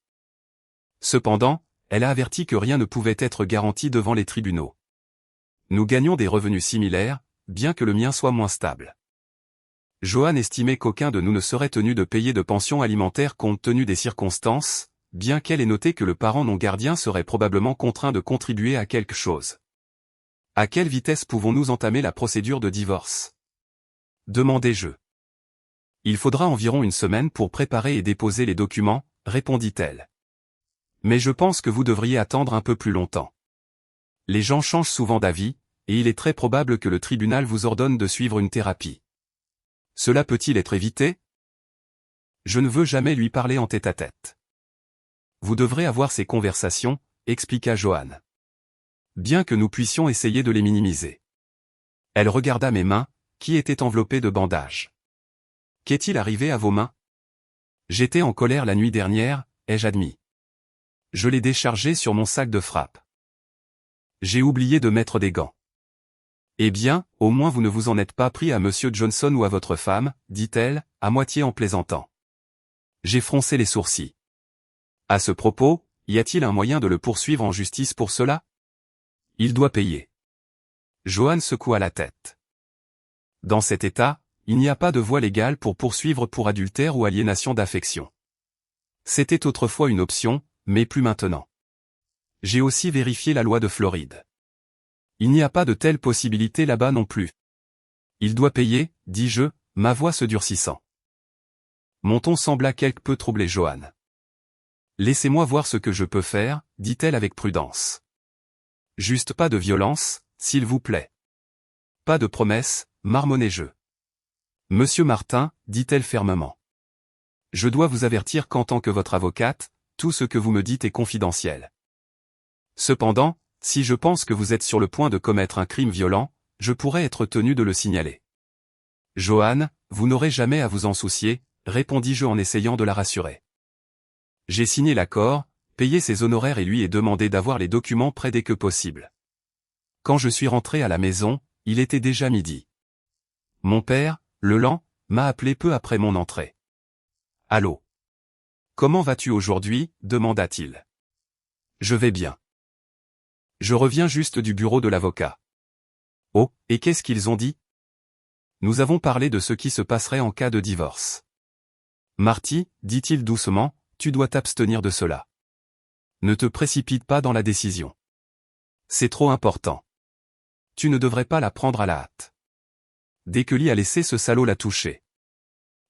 Cependant, elle a averti que rien ne pouvait être garanti devant les tribunaux. Nous gagnons des revenus similaires, bien que le mien soit moins stable. Joanne estimait qu'aucun de nous ne serait tenu de payer de pension alimentaire compte tenu des circonstances, bien qu'elle ait noté que le parent non gardien serait probablement contraint de contribuer à quelque chose. À quelle vitesse pouvons-nous entamer la procédure de divorce? Demandai-je. Il faudra environ 1 semaine pour préparer et déposer les documents, répondit-elle. Mais je pense que vous devriez attendre un peu plus longtemps. Les gens changent souvent d'avis, et il est très probable que le tribunal vous ordonne de suivre une thérapie. Cela peut-il être évité? Je ne veux jamais lui parler en tête-à-tête. Vous devrez avoir ces conversations, expliqua Joanne. Bien que nous puissions essayer de les minimiser. Elle regarda mes mains, qui étaient enveloppées de bandages. Qu'est-il arrivé à vos mains? J'étais en colère la nuit dernière, ai-je admis. Je l'ai déchargé sur mon sac de frappe. J'ai oublié de mettre des gants. Eh bien, au moins vous ne vous en êtes pas pris à Monsieur Johnson ou à votre femme, dit-elle, à moitié en plaisantant. J'ai froncé les sourcils. À ce propos, y a-t-il un moyen de le poursuivre en justice pour cela? Il doit payer. Johan secoua la tête. Dans cet état, il n'y a pas de voie légale pour poursuivre pour adultère ou aliénation d'affection. C'était autrefois une option, mais plus maintenant. J'ai aussi vérifié la loi de Floride. Il n'y a pas de telle possibilité là-bas non plus. Il doit payer, dis-je, ma voix se durcissant. Mon ton sembla quelque peu troubler Johan. Laissez-moi voir ce que je peux faire, dit-elle avec prudence. Juste pas de violence, s'il vous plaît. Pas de promesses, marmonnai-je. Monsieur Martin, dit-elle fermement. Je dois vous avertir qu'en tant que votre avocate, tout ce que vous me dites est confidentiel. Cependant, si je pense que vous êtes sur le point de commettre un crime violent, je pourrais être tenu de le signaler. Johan, vous n'aurez jamais à vous en soucier, répondis-je en essayant de la rassurer. J'ai signé l'accord, payé ses honoraires et lui ai demandé d'avoir les documents prêts dès que possible. Quand je suis rentré à la maison, il était déjà midi. Mon père, le lent, m'a appelé peu après mon entrée. « Allô? Comment vas-tu aujourd'hui » demanda-t-il. « Je vais bien. Je reviens juste du bureau de l'avocat. »« Oh, et qu'est-ce qu'ils ont dit ?»« Nous avons parlé de ce qui se passerait en cas de divorce. »« Marty, dit-il doucement, tu dois t'abstenir de cela. Ne te précipite pas dans la décision. C'est trop important. Tu ne devrais pas la prendre à la hâte. » Dès que Lee a laissé ce salaud la toucher,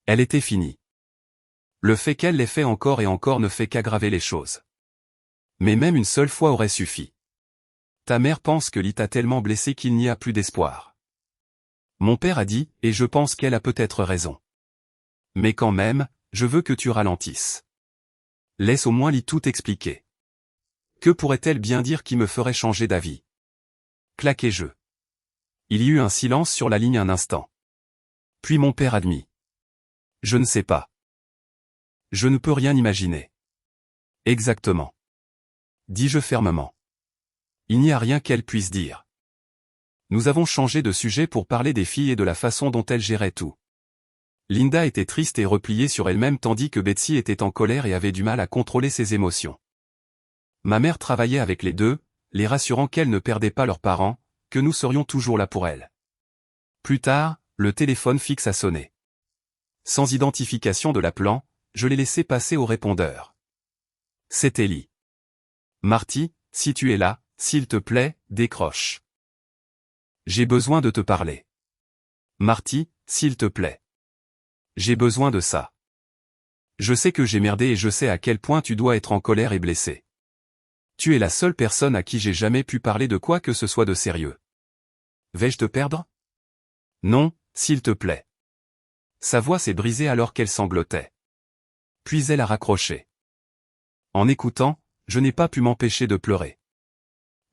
elle était finie. Le fait qu'elle l'ait fait encore et encore ne fait qu'aggraver les choses. Mais même une seule fois aurait suffi. Ta mère pense que Lee t'a tellement blessé qu'il n'y a plus d'espoir. Mon père a dit, et je pense qu'elle a peut-être raison. Mais quand même, je veux que tu ralentisses. Laisse au moins Lee tout expliquer. Que pourrait-elle bien dire qui me ferait changer d'avis? Claquai-je. Il y eut un silence sur la ligne un instant. Puis mon père admit. Je ne sais pas. Je ne peux rien imaginer. Exactement. Dis-je fermement. Il n'y a rien qu'elle puisse dire. Nous avons changé de sujet pour parler des filles et de la façon dont elles géraient tout. Linda était triste et repliée sur elle-même tandis que Betsy était en colère et avait du mal à contrôler ses émotions. Ma mère travaillait avec les deux, les rassurant qu'elles ne perdaient pas leurs parents, que nous serions toujours là pour elles. Plus tard, le téléphone fixe a sonné. Sans identification de l'appelant, je l'ai laissé passer au répondeur. C'était Lee. Marty, si tu es là, s'il te plaît, décroche. J'ai besoin de te parler. Marty, s'il te plaît. J'ai besoin de ça. Je sais que j'ai merdé et je sais à quel point tu dois être en colère et blessé. Tu es la seule personne à qui j'ai jamais pu parler de quoi que ce soit de sérieux. Vais-je te perdre? Non, s'il te plaît. Sa voix s'est brisée alors qu'elle sanglotait. Puis elle a raccroché. En écoutant, je n'ai pas pu m'empêcher de pleurer.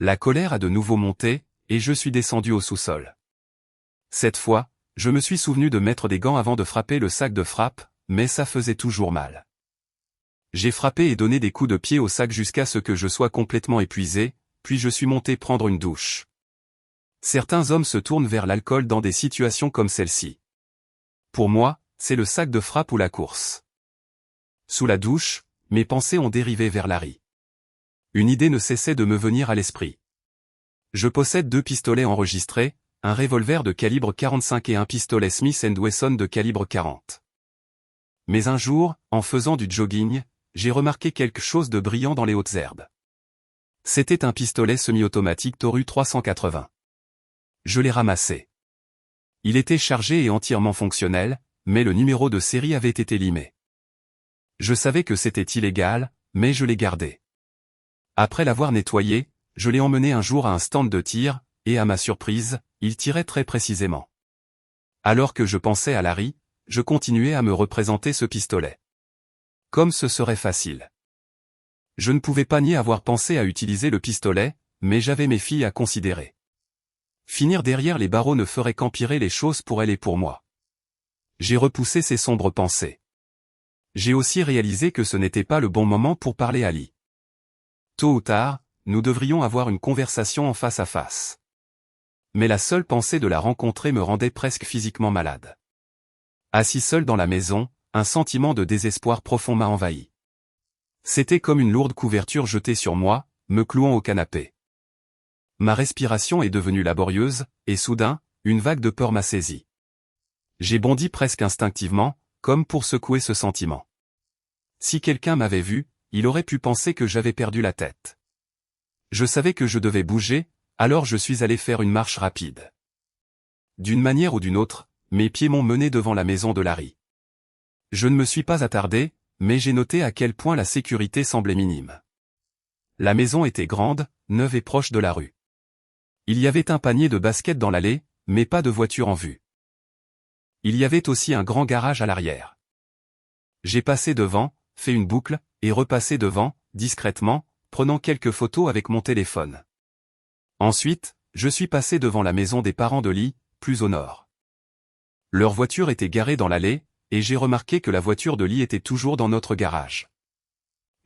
La colère a de nouveau monté, et je suis descendu au sous-sol. Cette fois, je me suis souvenu de mettre des gants avant de frapper le sac de frappe, mais ça faisait toujours mal. J'ai frappé et donné des coups de pied au sac jusqu'à ce que je sois complètement épuisé, puis je suis monté prendre une douche. Certains hommes se tournent vers l'alcool dans des situations comme celle-ci. Pour moi, c'est le sac de frappe ou la course. Sous la douche, mes pensées ont dérivé vers Larry. Une idée ne cessait de me venir à l'esprit. Je possède 2 pistolets enregistrés, un revolver de calibre 45 et un pistolet Smith & Wesson de calibre 40. Mais un jour, en faisant du jogging, j'ai remarqué quelque chose de brillant dans les hautes herbes. C'était un pistolet semi-automatique Toru 380. Je l'ai ramassé. Il était chargé et entièrement fonctionnel, mais le numéro de série avait été limé. Je savais que c'était illégal, mais je l'ai gardé. Après l'avoir nettoyé, je l'ai emmené un jour à un stand de tir, et à ma surprise, il tirait très précisément. Alors que je pensais à Larry, je continuais à me représenter ce pistolet. Comme ce serait facile. Je ne pouvais pas ni avoir pensé à utiliser le pistolet, mais j'avais mes filles à considérer. Finir derrière les barreaux ne ferait qu'empirer les choses pour elles et pour moi. J'ai repoussé ces sombres pensées. J'ai aussi réalisé que ce n'était pas le bon moment pour parler à Lee. Tôt ou tard, nous devrions avoir une conversation en face à face. Mais la seule pensée de la rencontrer me rendait presque physiquement malade. Assis seul dans la maison, un sentiment de désespoir profond m'a envahi. C'était comme une lourde couverture jetée sur moi, me clouant au canapé. Ma respiration est devenue laborieuse, et soudain, une vague de peur m'a saisi. J'ai bondi presque instinctivement, comme pour secouer ce sentiment. Si quelqu'un m'avait vu, il aurait pu penser que j'avais perdu la tête. Je savais que je devais bouger, alors je suis allé faire une marche rapide. D'une manière ou d'une autre, mes pieds m'ont mené devant la maison de Larry. Je ne me suis pas attardé, mais j'ai noté à quel point la sécurité semblait minime. La maison était grande, neuve et proche de la rue. Il y avait un panier de basket dans l'allée, mais pas de voiture en vue. Il y avait aussi un grand garage à l'arrière. J'ai passé devant, fait une boucle, et repassé devant, discrètement, prenant quelques photos avec mon téléphone. Ensuite, je suis passé devant la maison des parents de Lee, plus au nord. Leur voiture était garée dans l'allée, et j'ai remarqué que la voiture de Lee était toujours dans notre garage.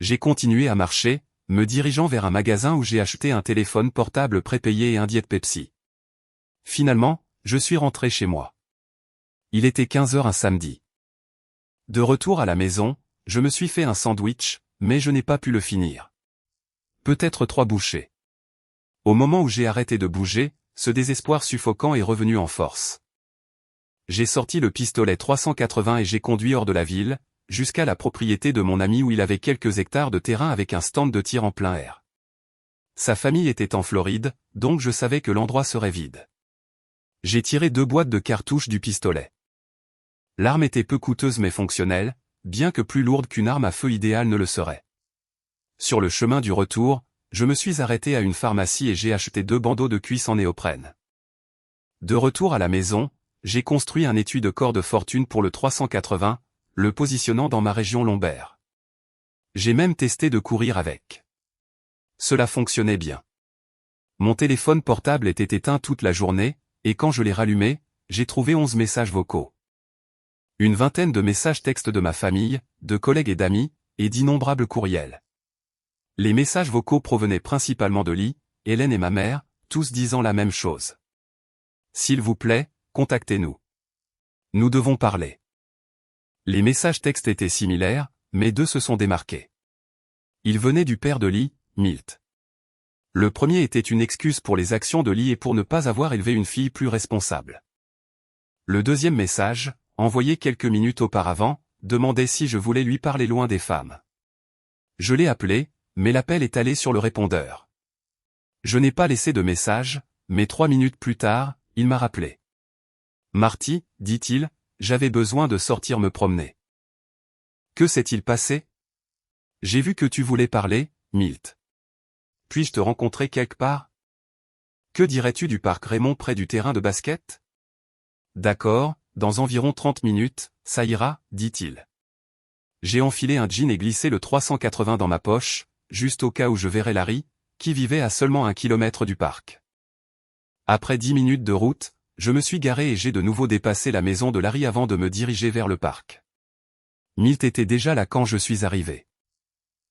J'ai continué à marcher, me dirigeant vers un magasin où j'ai acheté un téléphone portable prépayé et un Diet Pepsi. Finalement, je suis rentré chez moi. Il était 15 h un samedi. De retour à la maison, je me suis fait un sandwich, mais je n'ai pas pu le finir. Peut-être 3 bouchées. Au moment où j'ai arrêté de bouger, ce désespoir suffocant est revenu en force. J'ai sorti le pistolet 380 et j'ai conduit hors de la ville, jusqu'à la propriété de mon ami où il avait quelques hectares de terrain avec un stand de tir en plein air. Sa famille était en Floride, donc je savais que l'endroit serait vide. J'ai tiré 2 boîtes de cartouches du pistolet. L'arme était peu coûteuse mais fonctionnelle, bien que plus lourde qu'une arme à feu idéale ne le serait. Sur le chemin du retour, je me suis arrêté à une pharmacie et j'ai acheté 2 bandeaux de cuisse en néoprène. De retour à la maison, j'ai construit un étui de corde fortune pour le 380, le positionnant dans ma région lombaire. J'ai même testé de courir avec. Cela fonctionnait bien. Mon téléphone portable était éteint toute la journée, et quand je l'ai rallumé, j'ai trouvé 11 messages vocaux. Une vingtaine de messages textes de ma famille, de collègues et d'amis, et d'innombrables courriels. Les messages vocaux provenaient principalement de Lee, Hélène et ma mère, tous disant la même chose. S'il vous plaît, contactez-nous. Nous devons parler. Les messages textes étaient similaires, mais 2 se sont démarqués. Ils venaient du père de Lee, Milt. Le premier était une excuse pour les actions de Lee et pour ne pas avoir élevé une fille plus responsable. Le deuxième message, envoyé quelques minutes auparavant, demandait si je voulais lui parler loin des femmes. Je l'ai appelé, mais l'appel est allé sur le répondeur. Je n'ai pas laissé de message, mais 3 minutes plus tard, il m'a rappelé. Marty, dit-il, j'avais besoin de sortir me promener. Que s'est-il passé? J'ai vu que tu voulais parler, Milt. Puis-je te rencontrer quelque part? Que dirais-tu du parc Raymond près du terrain de basket? D'accord, dans environ 30 minutes, ça ira, dit-il. J'ai enfilé un jean et glissé le 380 dans ma poche, juste au cas où je verrais Larry, qui vivait à seulement 1 kilomètre du parc. Après 10 minutes de route, je me suis garé et j'ai de nouveau dépassé la maison de Larry avant de me diriger vers le parc. Milt était déjà là quand je suis arrivé.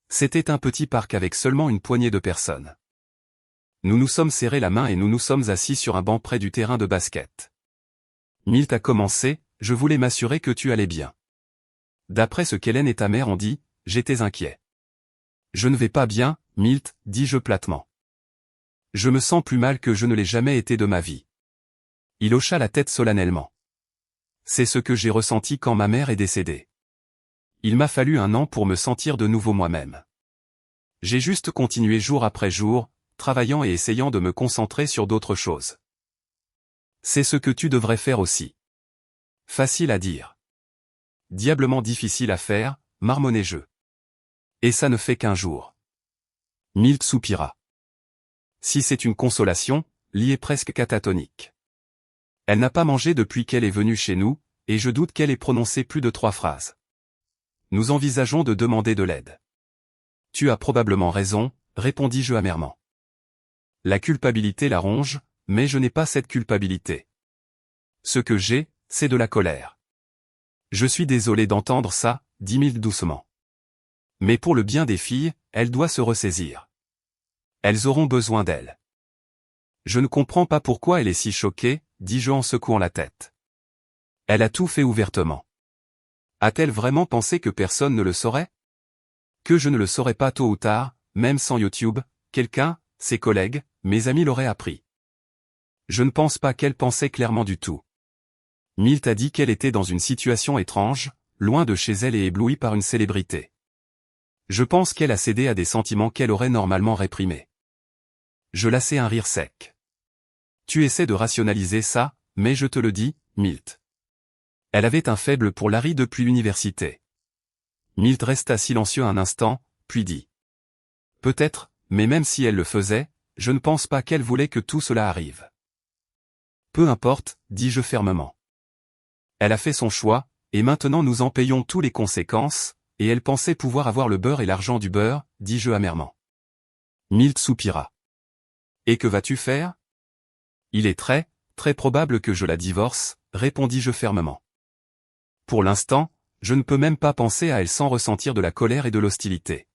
C'était un petit parc avec seulement une poignée de personnes. Nous nous sommes serrés la main et nous nous sommes assis sur un banc près du terrain de basket. Milt a commencé, je voulais m'assurer que tu allais bien. D'après ce qu'Hélène et ta mère ont dit, j'étais inquiet. Je ne vais pas bien, Milt, dis-je platement. Je me sens plus mal que je ne l'ai jamais été de ma vie. Il hocha la tête solennellement. C'est ce que j'ai ressenti quand ma mère est décédée. Il m'a fallu 1 an pour me sentir de nouveau moi-même. J'ai juste continué jour après jour, travaillant et essayant de me concentrer sur d'autres choses. C'est ce que tu devrais faire aussi. Facile à dire. Diablement difficile à faire, marmonnai-je. Et ça ne fait qu'1 jour. Milt soupira. Si c'est une consolation, Lee est presque catatonique. Elle n'a pas mangé depuis qu'elle est venue chez nous, et je doute qu'elle ait prononcé plus de 3 phrases. Nous envisageons de demander de l'aide. Tu as probablement raison, répondis-je amèrement. La culpabilité la ronge, mais je n'ai pas cette culpabilité. Ce que j'ai, c'est de la colère. Je suis désolé d'entendre ça, dit Milt doucement. Mais pour le bien des filles, elle doit se ressaisir. Elles auront besoin d'elle. Je ne comprends pas pourquoi elle est si choquée, dis-je en secouant la tête. Elle a tout fait ouvertement. A-t-elle vraiment pensé que personne ne le saurait? Que je ne le saurais pas tôt ou tard, même sans YouTube, quelqu'un, ses collègues, mes amis l'auraient appris. Je ne pense pas qu'elle pensait clairement du tout. Milt a dit qu'elle était dans une situation étrange, loin de chez elle et éblouie par une célébrité. Je pense qu'elle a cédé à des sentiments qu'elle aurait normalement réprimés. Je laissai un rire sec. Tu essaies de rationaliser ça, mais je te le dis, Milt. Elle avait un faible pour Larry depuis l'université. Milt resta silencieux un instant, puis dit. Peut-être, mais même si elle le faisait, je ne pense pas qu'elle voulait que tout cela arrive. Peu importe, dis-je fermement. Elle a fait son choix, et maintenant nous en payons tous les conséquences, et elle pensait pouvoir avoir le beurre et l'argent du beurre, dis-je amèrement. Milt soupira. Et que vas-tu faire? Il est très, très probable que je la divorce, répondis-je fermement. Pour l'instant, je ne peux même pas penser à elle sans ressentir de la colère et de l'hostilité.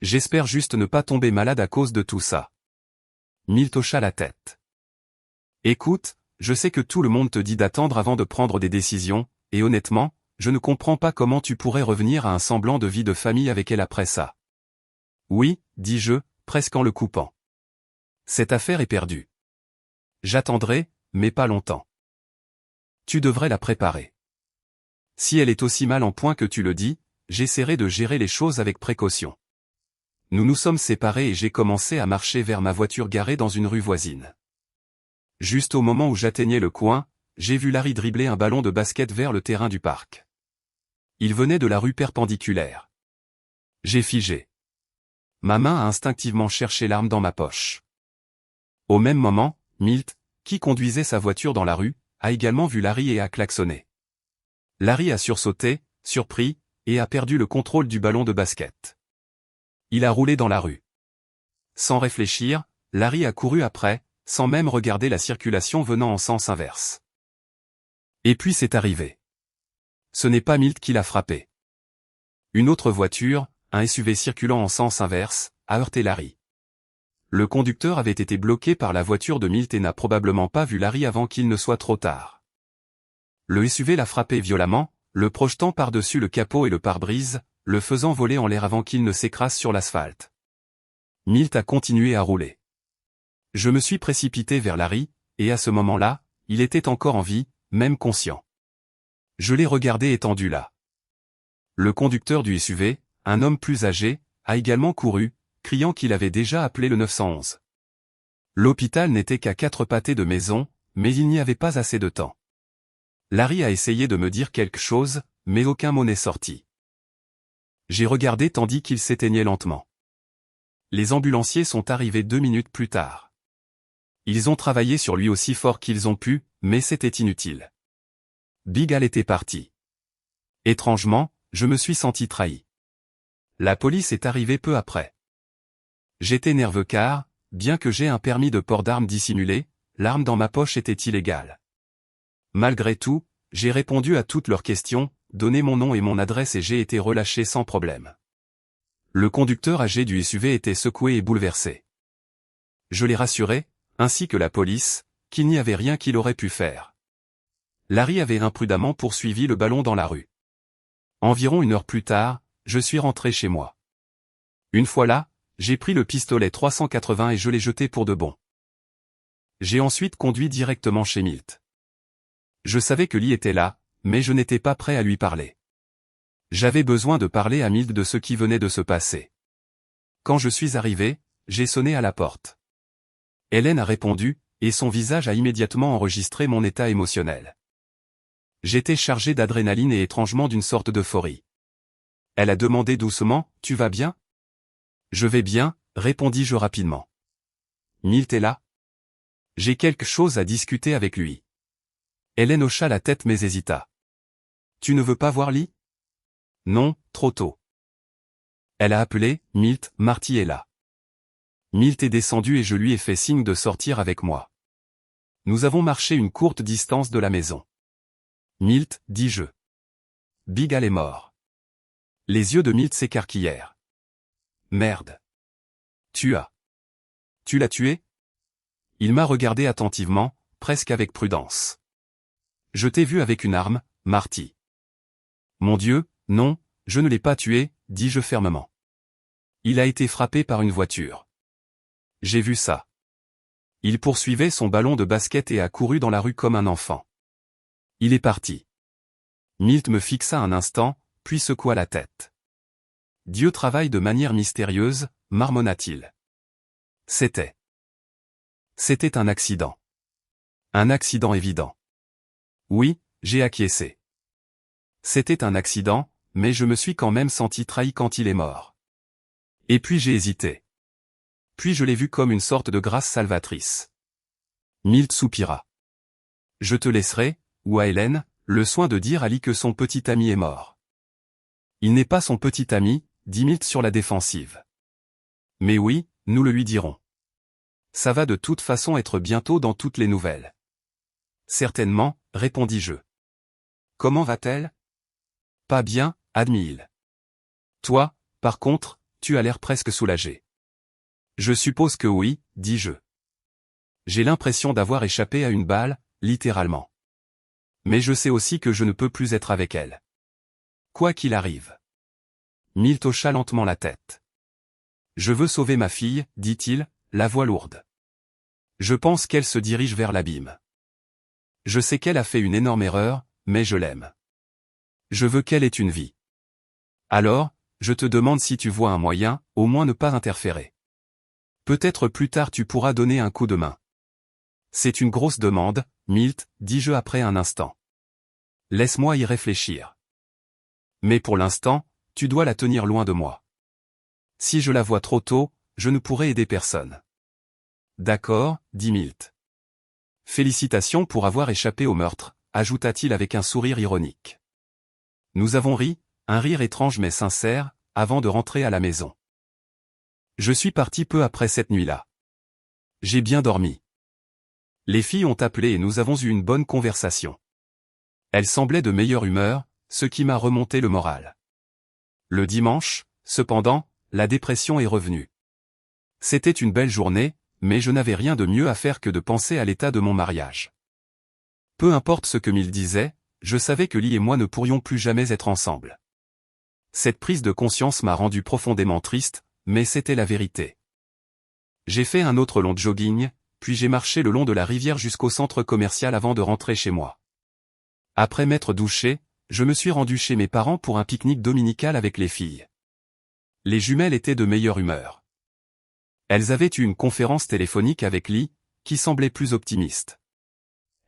J'espère juste ne pas tomber malade à cause de tout ça. Milt hocha la tête. Écoute, je sais que tout le monde te dit d'attendre avant de prendre des décisions, et honnêtement, je ne comprends pas comment tu pourrais revenir à un semblant de vie de famille avec elle après ça. Oui, dis-je, presque en le coupant. Cette affaire est perdue. J'attendrai, mais pas longtemps. Tu devrais la préparer. Si elle est aussi mal en point que tu le dis, j'essaierai de gérer les choses avec précaution. Nous nous sommes séparés et j'ai commencé à marcher vers ma voiture garée dans une rue voisine. Juste au moment où j'atteignais le coin, j'ai vu Larry dribbler un ballon de basket vers le terrain du parc. Il venait de la rue perpendiculaire. J'ai figé. Ma main a instinctivement cherché l'arme dans ma poche. Au même moment, Milt, qui conduisait sa voiture dans la rue, a également vu Larry et a klaxonné. Larry a sursauté, surpris, et a perdu le contrôle du ballon de basket. Il a roulé dans la rue. Sans réfléchir, Larry a couru après, sans même regarder la circulation venant en sens inverse. Et puis c'est arrivé. Ce n'est pas Milt qui l'a frappé. Une autre voiture, un SUV circulant en sens inverse, a heurté Larry. Le conducteur avait été bloqué par la voiture de Milt et n'a probablement pas vu Larry avant qu'il ne soit trop tard. Le SUV l'a frappé violemment, le projetant par-dessus le capot et le pare-brise, le faisant voler en l'air avant qu'il ne s'écrase sur l'asphalte. Milt a continué à rouler. Je me suis précipité vers Larry, et à ce moment-là, il était encore en vie, même conscient. Je l'ai regardé étendu là. Le conducteur du SUV, un homme plus âgé, a également couru, criant qu'il avait déjà appelé le 911. L'hôpital n'était qu'à 4 pâtés de maison, mais il n'y avait pas assez de temps. Larry a essayé de me dire quelque chose, mais aucun mot n'est sorti. J'ai regardé tandis qu'il s'éteignait lentement. Les ambulanciers sont arrivés 2 minutes plus tard. Ils ont travaillé sur lui aussi fort qu'ils ont pu, mais c'était inutile. Big Al était parti. Étrangement, je me suis senti trahi. La police est arrivée peu après. J'étais nerveux car, bien que j'aie un permis de port d'armes dissimulé, l'arme dans ma poche était illégale. Malgré tout, j'ai répondu à toutes leurs questions, donné mon nom et mon adresse et j'ai été relâché sans problème. Le conducteur âgé du SUV était secoué et bouleversé. Je l'ai rassuré, ainsi que la police, qu'il n'y avait rien qu'il aurait pu faire. Larry avait imprudemment poursuivi le ballon dans la rue. Environ 1 heure plus tard, je suis rentré chez moi. Une fois là, j'ai pris le pistolet 380 et je l'ai jeté pour de bon. J'ai ensuite conduit directement chez Milt. Je savais que Lee était là, mais je n'étais pas prêt à lui parler. J'avais besoin de parler à Milt de ce qui venait de se passer. Quand je suis arrivé, j'ai sonné à la porte. Hélène a répondu, et son visage a immédiatement enregistré mon état émotionnel. J'étais chargé d'adrénaline et étrangement d'une sorte d'euphorie. Elle a demandé doucement, « Tu vas bien ?» Je vais bien, répondis-je rapidement. Milt est là? J'ai quelque chose à discuter avec lui. Hélène hocha la tête mais hésita. Tu ne veux pas voir Lee? Non, trop tôt. Elle a appelé, Milt, Marty est là. Milt est descendu et je lui ai fait signe de sortir avec moi. Nous avons marché une courte distance de la maison. Milt, dis-je. Big Al est mort. Les yeux de Milt s'écarquillèrent. Merde. Tu as. Tu l'as tué? Il m'a regardé attentivement, presque avec prudence. Je t'ai vu avec une arme, Marty. Mon Dieu, non, je ne l'ai pas tué, dis-je fermement. Il a été frappé par une voiture. J'ai vu ça. Il poursuivait son ballon de basket et a couru dans la rue comme un enfant. Il est parti. Milt me fixa un instant, puis secoua la tête. Dieu travaille de manière mystérieuse, marmonna-t-il. C'était un accident. Un accident évident. Oui, j'ai acquiescé. C'était un accident, mais je me suis quand même senti trahi quand il est mort. Et puis j'ai hésité. Puis je l'ai vu comme une sorte de grâce salvatrice. Milt soupira. Je te laisserai, ou à Hélène, le soin de dire à Lee que son petit ami est mort. Il n'est pas son petit ami, dit Milt sur la défensive. Mais oui, nous le lui dirons. Ça va de toute façon être bientôt dans toutes les nouvelles. Certainement, répondis-je. Comment va-t-elle? Pas bien, admit-il. Toi, par contre, tu as l'air presque soulagé. Je suppose que oui, dis-je. J'ai l'impression d'avoir échappé à une balle, littéralement. Mais je sais aussi que je ne peux plus être avec elle. Quoi qu'il arrive. Milt hocha lentement la tête. Je veux sauver ma fille, dit-il, la voix lourde. Je pense qu'elle se dirige vers l'abîme. Je sais qu'elle a fait une énorme erreur, mais je l'aime. Je veux qu'elle ait une vie. Alors, je te demande si tu vois un moyen, au moins ne pas interférer. Peut-être plus tard tu pourras donner un coup de main. C'est une grosse demande, Milt, dis-je après un instant. Laisse-moi y réfléchir. Mais pour l'instant, tu dois la tenir loin de moi. Si je la vois trop tôt, je ne pourrai aider personne. D'accord, dit Milt. Félicitations pour avoir échappé au meurtre, ajouta-t-il avec un sourire ironique. Nous avons ri, un rire étrange mais sincère, avant de rentrer à la maison. Je suis parti peu après cette nuit-là. J'ai bien dormi. Les filles ont appelé et nous avons eu une bonne conversation. Elles semblaient de meilleure humeur, ce qui m'a remonté le moral. Le dimanche, cependant, la dépression est revenue. C'était une belle journée, mais je n'avais rien de mieux à faire que de penser à l'état de mon mariage. Peu importe ce que Milt disait, je savais que Lee et moi ne pourrions plus jamais être ensemble. Cette prise de conscience m'a rendu profondément triste, mais c'était la vérité. J'ai fait un autre long jogging, puis j'ai marché le long de la rivière jusqu'au centre commercial avant de rentrer chez moi. Après m'être douché, je me suis rendu chez mes parents pour un pique-nique dominical avec les filles. Les jumelles étaient de meilleure humeur. Elles avaient eu une conférence téléphonique avec Lee, qui semblait plus optimiste.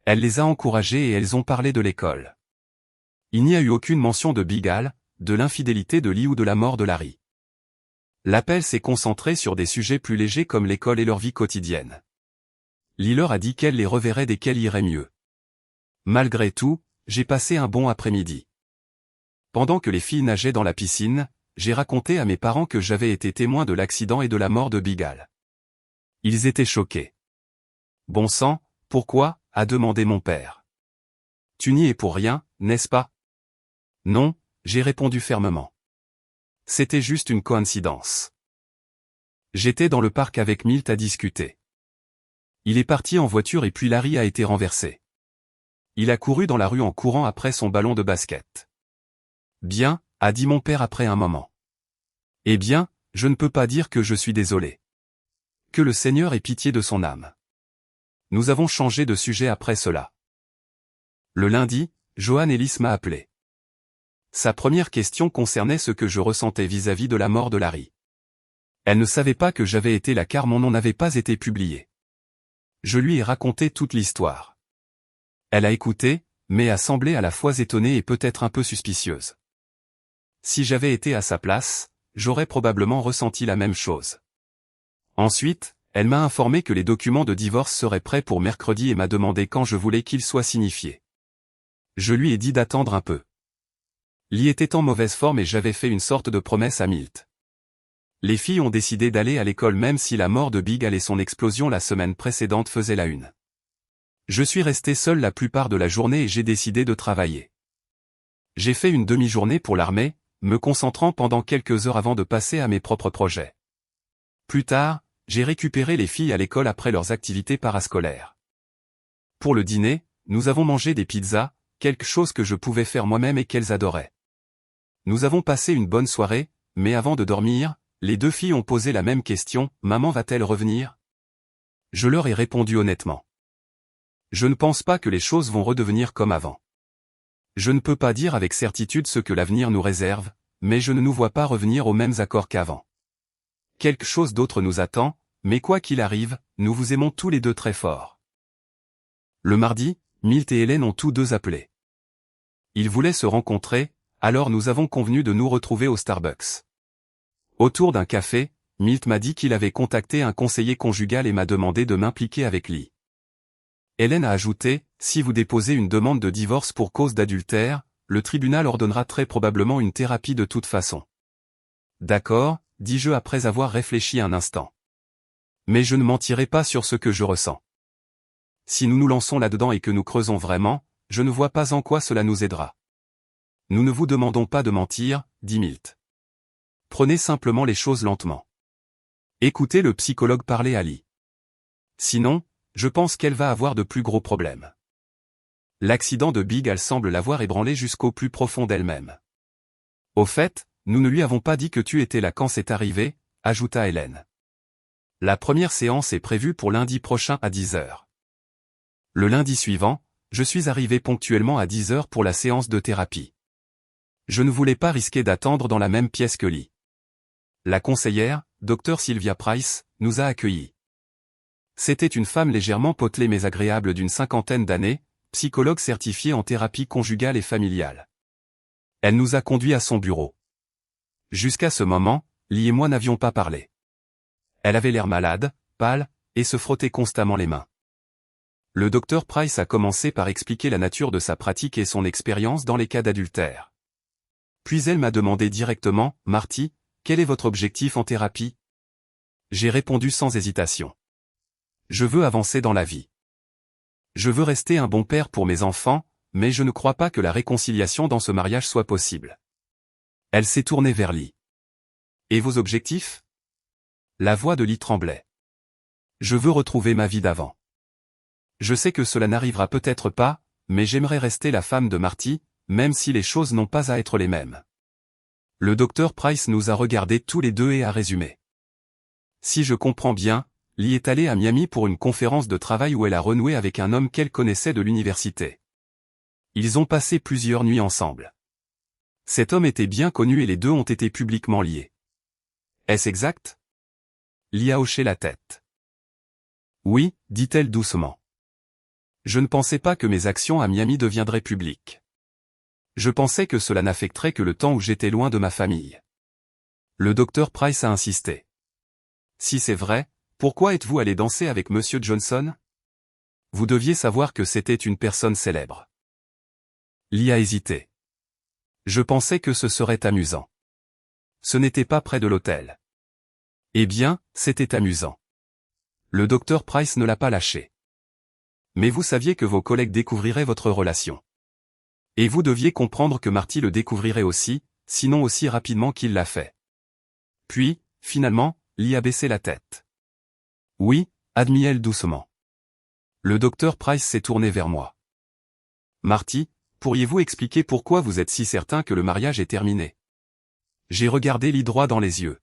Elle les a encouragées et elles ont parlé de l'école. Il n'y a eu aucune mention de Big Al, de l'infidélité de Lee ou de la mort de Larry. L'appel s'est concentré sur des sujets plus légers comme l'école et leur vie quotidienne. Lee leur a dit qu'elle les reverrait dès qu'elle irait mieux. Malgré tout, j'ai passé un bon après-midi. Pendant que les filles nageaient dans la piscine, j'ai raconté à mes parents que j'avais été témoin de l'accident et de la mort de Big Al. Ils étaient choqués. Bon sang, pourquoi, a demandé mon père. Tu n'y es pour rien, n'est-ce pas? Non, j'ai répondu fermement. C'était juste une coïncidence. J'étais dans le parc avec Milt à discuter. Il est parti en voiture et puis Larry a été renversé. Il a couru dans la rue en courant après son ballon de basket. Bien, a dit mon père après un moment. Eh bien, je ne peux pas dire que je suis désolé. Que le Seigneur ait pitié de son âme. Nous avons changé de sujet après cela. Le lundi, Joan Ellis m'a appelé. Sa première question concernait ce que je ressentais vis-à-vis de la mort de Larry. Elle ne savait pas que j'avais été là car mon nom n'avait pas été publié. Je lui ai raconté toute l'histoire. Elle a écouté, mais a semblé à la fois étonnée et peut-être un peu suspicieuse. Si j'avais été à sa place, j'aurais probablement ressenti la même chose. Ensuite, elle m'a informé que les documents de divorce seraient prêts pour mercredi et m'a demandé quand je voulais qu'ils soient signifiés. Je lui ai dit d'attendre un peu. Lee était en mauvaise forme et j'avais fait une sorte de promesse à Milt. Les filles ont décidé d'aller à l'école même si la mort de Big Al et son explosion la semaine précédente faisaient la une. Je suis resté seul la plupart de la journée et j'ai décidé de travailler. J'ai fait une demi-journée pour l'armée, me concentrant pendant quelques heures avant de passer à mes propres projets. Plus tard, j'ai récupéré les filles à l'école après leurs activités parascolaires. Pour le dîner, nous avons mangé des pizzas, quelque chose que je pouvais faire moi-même et qu'elles adoraient. Nous avons passé une bonne soirée, mais avant de dormir, les deux filles ont posé la même question, maman va-t-elle revenir? Je leur ai répondu honnêtement. Je ne pense pas que les choses vont redevenir comme avant. Je ne peux pas dire avec certitude ce que l'avenir nous réserve, mais je ne nous vois pas revenir aux mêmes accords qu'avant. Quelque chose d'autre nous attend, mais quoi qu'il arrive, nous vous aimons tous les deux très fort. Le mardi, Milt et Hélène ont tous deux appelé. Ils voulaient se rencontrer, alors nous avons convenu de nous retrouver au Starbucks. Autour d'un café, Milt m'a dit qu'il avait contacté un conseiller conjugal et m'a demandé de m'impliquer avec lui. Hélène a ajouté, si vous déposez une demande de divorce pour cause d'adultère, le tribunal ordonnera très probablement une thérapie de toute façon. D'accord, dis-je après avoir réfléchi un instant. Mais je ne mentirai pas sur ce que je ressens. Si nous nous lançons là-dedans et que nous creusons vraiment, je ne vois pas en quoi cela nous aidera. Nous ne vous demandons pas de mentir, dit Milt. Prenez simplement les choses lentement. Écoutez le psychologue parler à Lee. Sinon, je pense qu'elle va avoir de plus gros problèmes. L'accident de Big Al semble l'avoir ébranlée jusqu'au plus profond d'elle-même. Au fait, nous ne lui avons pas dit que tu étais là quand c'est arrivé, ajouta Hélène. La première séance est prévue pour lundi prochain à 10 heures. Le lundi suivant, je suis arrivé ponctuellement à 10 heures pour la séance de thérapie. Je ne voulais pas risquer d'attendre dans la même pièce que Lee. La conseillère, Dr Sylvia Price, nous a accueillis. C'était une femme légèrement potelée mais agréable d'une 50aine d'années, psychologue certifiée en thérapie conjugale et familiale. Elle nous a conduits à son bureau. Jusqu'à ce moment, Lee et moi n'avions pas parlé. Elle avait l'air malade, pâle, et se frottait constamment les mains. Le docteur Price a commencé par expliquer la nature de sa pratique et son expérience dans les cas d'adultère. Puis elle m'a demandé directement, « Marty, quel est votre objectif en thérapie ?» J'ai répondu sans hésitation. Je veux avancer dans la vie. Je veux rester un bon père pour mes enfants, mais je ne crois pas que la réconciliation dans ce mariage soit possible. Elle s'est tournée vers Lee. Et vos objectifs? La voix de Lee tremblait. Je veux retrouver ma vie d'avant. Je sais que cela n'arrivera peut-être pas, mais j'aimerais rester la femme de Marty, même si les choses n'ont pas à être les mêmes. Le docteur Price nous a regardés tous les deux et a résumé. Si je comprends bien, Lee est allée à Miami pour une conférence de travail où elle a renoué avec un homme qu'elle connaissait de l'université. Ils ont passé plusieurs nuits ensemble. Cet homme était bien connu et les deux ont été publiquement liés. Est-ce exact? Lee a hoché la tête. Oui, dit-elle doucement. Je ne pensais pas que mes actions à Miami deviendraient publiques. Je pensais que cela n'affecterait que le temps où j'étais loin de ma famille. Le docteur Price a insisté. Si c'est vrai, pourquoi êtes-vous allé danser avec Monsieur Johnson? Vous deviez savoir que c'était une personne célèbre. Lee a hésité. Je pensais que ce serait amusant. Ce n'était pas près de l'hôtel. Eh bien, c'était amusant. Le docteur Price ne l'a pas lâché. Mais vous saviez que vos collègues découvriraient votre relation. Et vous deviez comprendre que Marty le découvrirait aussi, sinon aussi rapidement qu'il l'a fait. Puis, finalement, Lee a baissé la tête. Oui, admit-elle doucement. Le docteur Price s'est tourné vers moi. Marty, pourriez-vous expliquer pourquoi vous êtes si certain que le mariage est terminé? J'ai regardé Lee droit dans les yeux.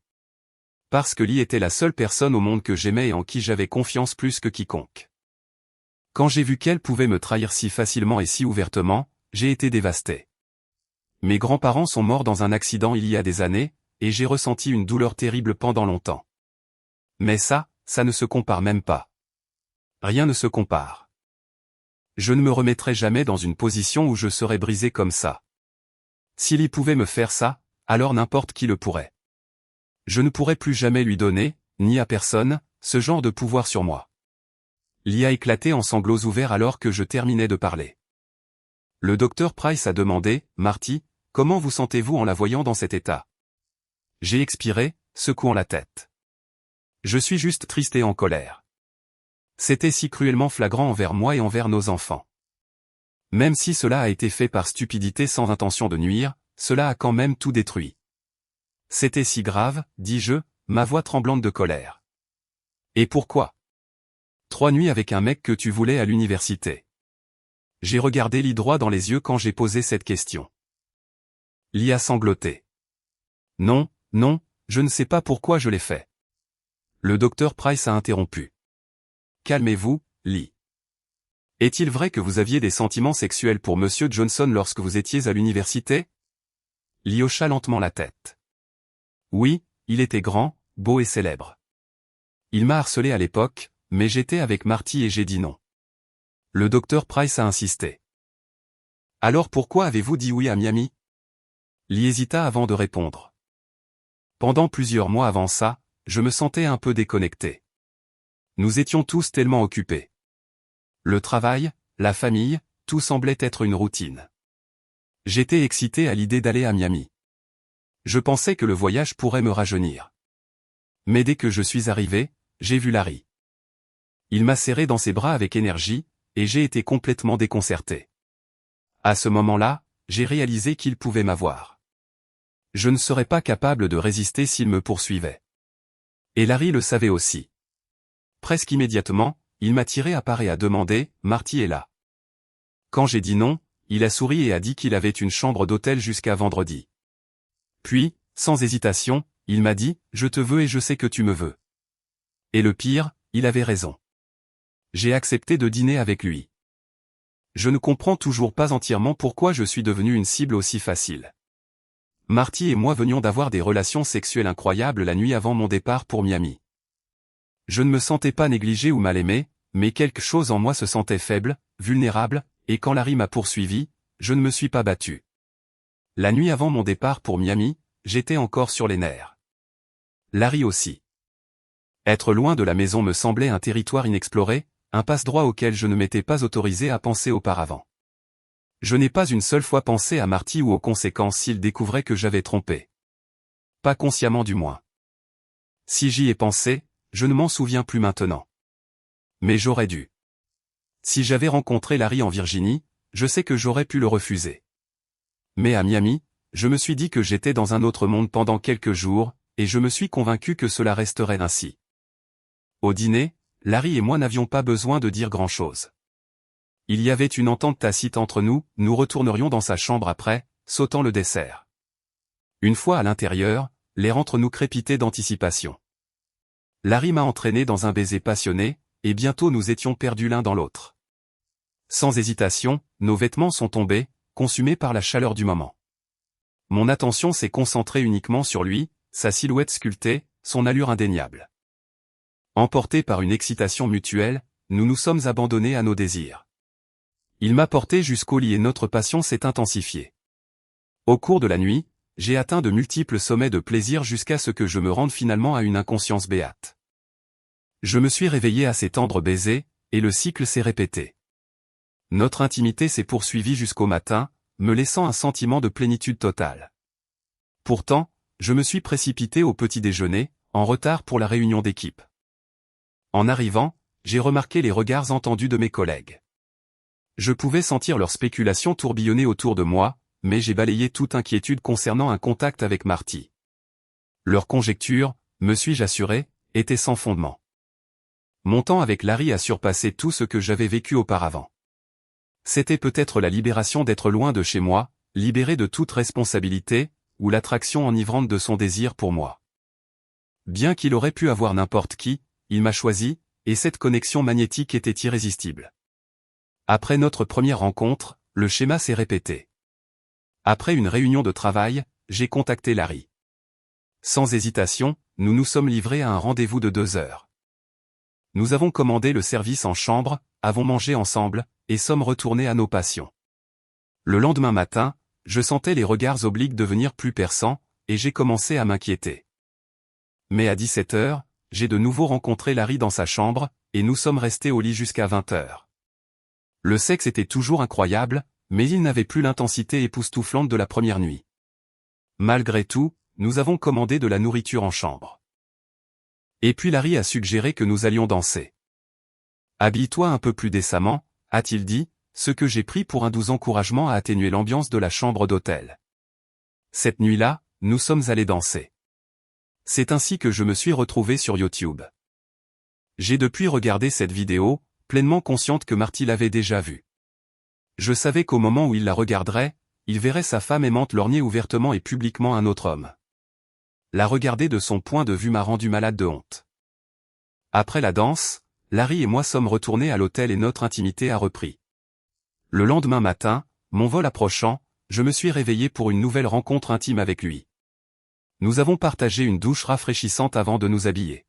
Parce que Lee était la seule personne au monde que j'aimais et en qui j'avais confiance plus que quiconque. Quand j'ai vu qu'elle pouvait me trahir si facilement et si ouvertement, j'ai été dévasté. Mes grands-parents sont morts dans un accident il y a des années, et j'ai ressenti une douleur terrible pendant longtemps. Mais ça ne se compare même pas. Rien ne se compare. Je ne me remettrai jamais dans une position où je serais brisé comme ça. S'il y pouvait me faire ça, alors n'importe qui le pourrait. Je ne pourrais plus jamais lui donner, ni à personne, ce genre de pouvoir sur moi. Lee a éclaté en sanglots ouverts alors que je terminais de parler. Le docteur Price a demandé, « Marty, comment vous sentez-vous en la voyant dans cet état ?» J'ai expiré, secouant la tête. Je suis juste triste et en colère. C'était si cruellement flagrant envers moi et envers nos enfants. Même si cela a été fait par stupidité sans intention de nuire, cela a quand même tout détruit. C'était si grave, dis-je, ma voix tremblante de colère. Et pourquoi? 3 nuits avec un mec que tu voulais à l'université. J'ai regardé Lee droit dans les yeux quand j'ai posé cette question. Lee a sangloté. Non, non, je ne sais pas pourquoi je l'ai fait. Le docteur Price a interrompu. Calmez-vous, Lee. Est-il vrai que vous aviez des sentiments sexuels pour Monsieur Johnson lorsque vous étiez à l'université? Lee hocha lentement la tête. Oui, il était grand, beau et célèbre. Il m'a harcelé à l'époque, mais j'étais avec Marty et j'ai dit non. Le docteur Price a insisté. Alors pourquoi avez-vous dit oui à Miami? Lee hésita avant de répondre. Pendant plusieurs mois avant ça, je me sentais un peu déconnecté. Nous étions tous tellement occupés. Le travail, la famille, tout semblait être une routine. J'étais excité à l'idée d'aller à Miami. Je pensais que le voyage pourrait me rajeunir. Mais dès que je suis arrivé, j'ai vu Larry. Il m'a serré dans ses bras avec énergie, et j'ai été complètement déconcerté. À ce moment-là, j'ai réalisé qu'il pouvait m'avoir. Je ne serais pas capable de résister s'il me poursuivait. Et Larry le savait aussi. Presque immédiatement, il m'a tiré à part et a demandé « Marty est là ». Quand j'ai dit non, il a souri et a dit qu'il avait une chambre d'hôtel jusqu'à vendredi. Puis, sans hésitation, il m'a dit « Je te veux et je sais que tu me veux ». Et le pire, il avait raison. J'ai accepté de dîner avec lui. Je ne comprends toujours pas entièrement pourquoi je suis devenu une cible aussi facile. Marty et moi venions d'avoir des relations sexuelles incroyables la nuit avant mon départ pour Miami. Je ne me sentais pas négligé ou mal aimé, mais quelque chose en moi se sentait faible, vulnérable, et quand Larry m'a poursuivi, je ne me suis pas battu. La nuit avant mon départ pour Miami, j'étais encore sur les nerfs. Larry aussi. Être loin de la maison me semblait un territoire inexploré, un passe-droit auquel je ne m'étais pas autorisé à penser auparavant. Je n'ai pas une seule fois pensé à Marty ou aux conséquences s'il découvrait que j'avais trompé. Pas consciemment du moins. Si j'y ai pensé, je ne m'en souviens plus maintenant. Mais j'aurais dû. Si j'avais rencontré Larry en Virginie, je sais que j'aurais pu le refuser. Mais à Miami, je me suis dit que j'étais dans un autre monde pendant quelques jours, et je me suis convaincu que cela resterait ainsi. Au dîner, Larry et moi n'avions pas besoin de dire grand-chose. Il y avait une entente tacite entre nous, nous retournerions dans sa chambre après, sautant le dessert. Une fois à l'intérieur, l'air entre nous crépitait d'anticipation. Larry m'a entraîné dans un baiser passionné, et bientôt nous étions perdus l'un dans l'autre. Sans hésitation, nos vêtements sont tombés, consumés par la chaleur du moment. Mon attention s'est concentrée uniquement sur lui, sa silhouette sculptée, son allure indéniable. Emportés par une excitation mutuelle, nous nous sommes abandonnés à nos désirs. Il m'a porté jusqu'au lit et notre passion s'est intensifiée. Au cours de la nuit, j'ai atteint de multiples sommets de plaisir jusqu'à ce que je me rende finalement à une inconscience béate. Je me suis réveillé à ces tendres baisers, et le cycle s'est répété. Notre intimité s'est poursuivie jusqu'au matin, me laissant un sentiment de plénitude totale. Pourtant, je me suis précipité au petit déjeuner, en retard pour la réunion d'équipe. En arrivant, j'ai remarqué les regards entendus de mes collègues. Je pouvais sentir leurs spéculations tourbillonner autour de moi, mais j'ai balayé toute inquiétude concernant un contact avec Marty. Leurs conjectures, me suis-je assuré, étaient sans fondement. Mon temps avec Larry a surpassé tout ce que j'avais vécu auparavant. C'était peut-être la libération d'être loin de chez moi, libéré de toute responsabilité, ou l'attraction enivrante de son désir pour moi. Bien qu'il aurait pu avoir n'importe qui, il m'a choisi, et cette connexion magnétique était irrésistible. Après notre première rencontre, le schéma s'est répété. Après une réunion de travail, j'ai contacté Larry. Sans hésitation, nous nous sommes livrés à un rendez-vous de 2 heures. Nous avons commandé le service en chambre, avons mangé ensemble, et sommes retournés à nos passions. Le lendemain matin, je sentais les regards obliques devenir plus perçants, et j'ai commencé à m'inquiéter. Mais à 17 heures, j'ai de nouveau rencontré Larry dans sa chambre, et nous sommes restés au lit jusqu'à 20 heures. Le sexe était toujours incroyable, mais il n'avait plus l'intensité époustouflante de la première nuit. Malgré tout, nous avons commandé de la nourriture en chambre. Et puis Larry a suggéré que nous allions danser. « Habille-toi un peu plus décemment », a-t-il dit, ce que j'ai pris pour un doux encouragement à atténuer l'ambiance de la chambre d'hôtel. Cette nuit-là, nous sommes allés danser. C'est ainsi que je me suis retrouvé sur YouTube. J'ai depuis regardé cette vidéo, pleinement consciente que Marty l'avait déjà vue. Je savais qu'au moment où il la regarderait, il verrait sa femme aimante lorgner ouvertement et publiquement un autre homme. La regarder de son point de vue m'a rendu malade de honte. Après la danse, Larry et moi sommes retournés à l'hôtel et notre intimité a repris. Le lendemain matin, mon vol approchant, je me suis réveillé pour une nouvelle rencontre intime avec lui. Nous avons partagé une douche rafraîchissante avant de nous habiller.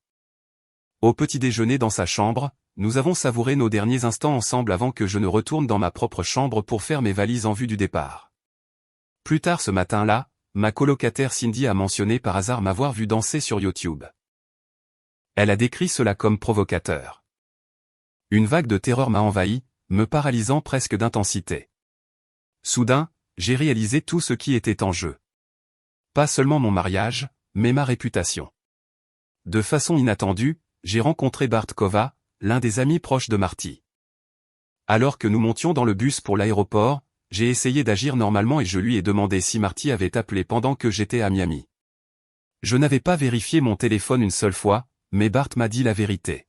Au petit déjeuner dans sa chambre, nous avons savouré nos derniers instants ensemble avant que je ne retourne dans ma propre chambre pour faire mes valises en vue du départ. Plus tard ce matin-là, ma colocataire Cindy a mentionné par hasard m'avoir vu danser sur YouTube. Elle a décrit cela comme provocateur. Une vague de terreur m'a envahi, me paralysant presque d'intensité. Soudain, j'ai réalisé tout ce qui était en jeu. Pas seulement mon mariage, mais ma réputation. De façon inattendue, j'ai rencontré Bart Kova, l'un des amis proches de Marty. Alors que nous montions dans le bus pour l'aéroport, j'ai essayé d'agir normalement et je lui ai demandé si Marty avait appelé pendant que j'étais à Miami. Je n'avais pas vérifié mon téléphone une seule fois, mais Bart m'a dit la vérité.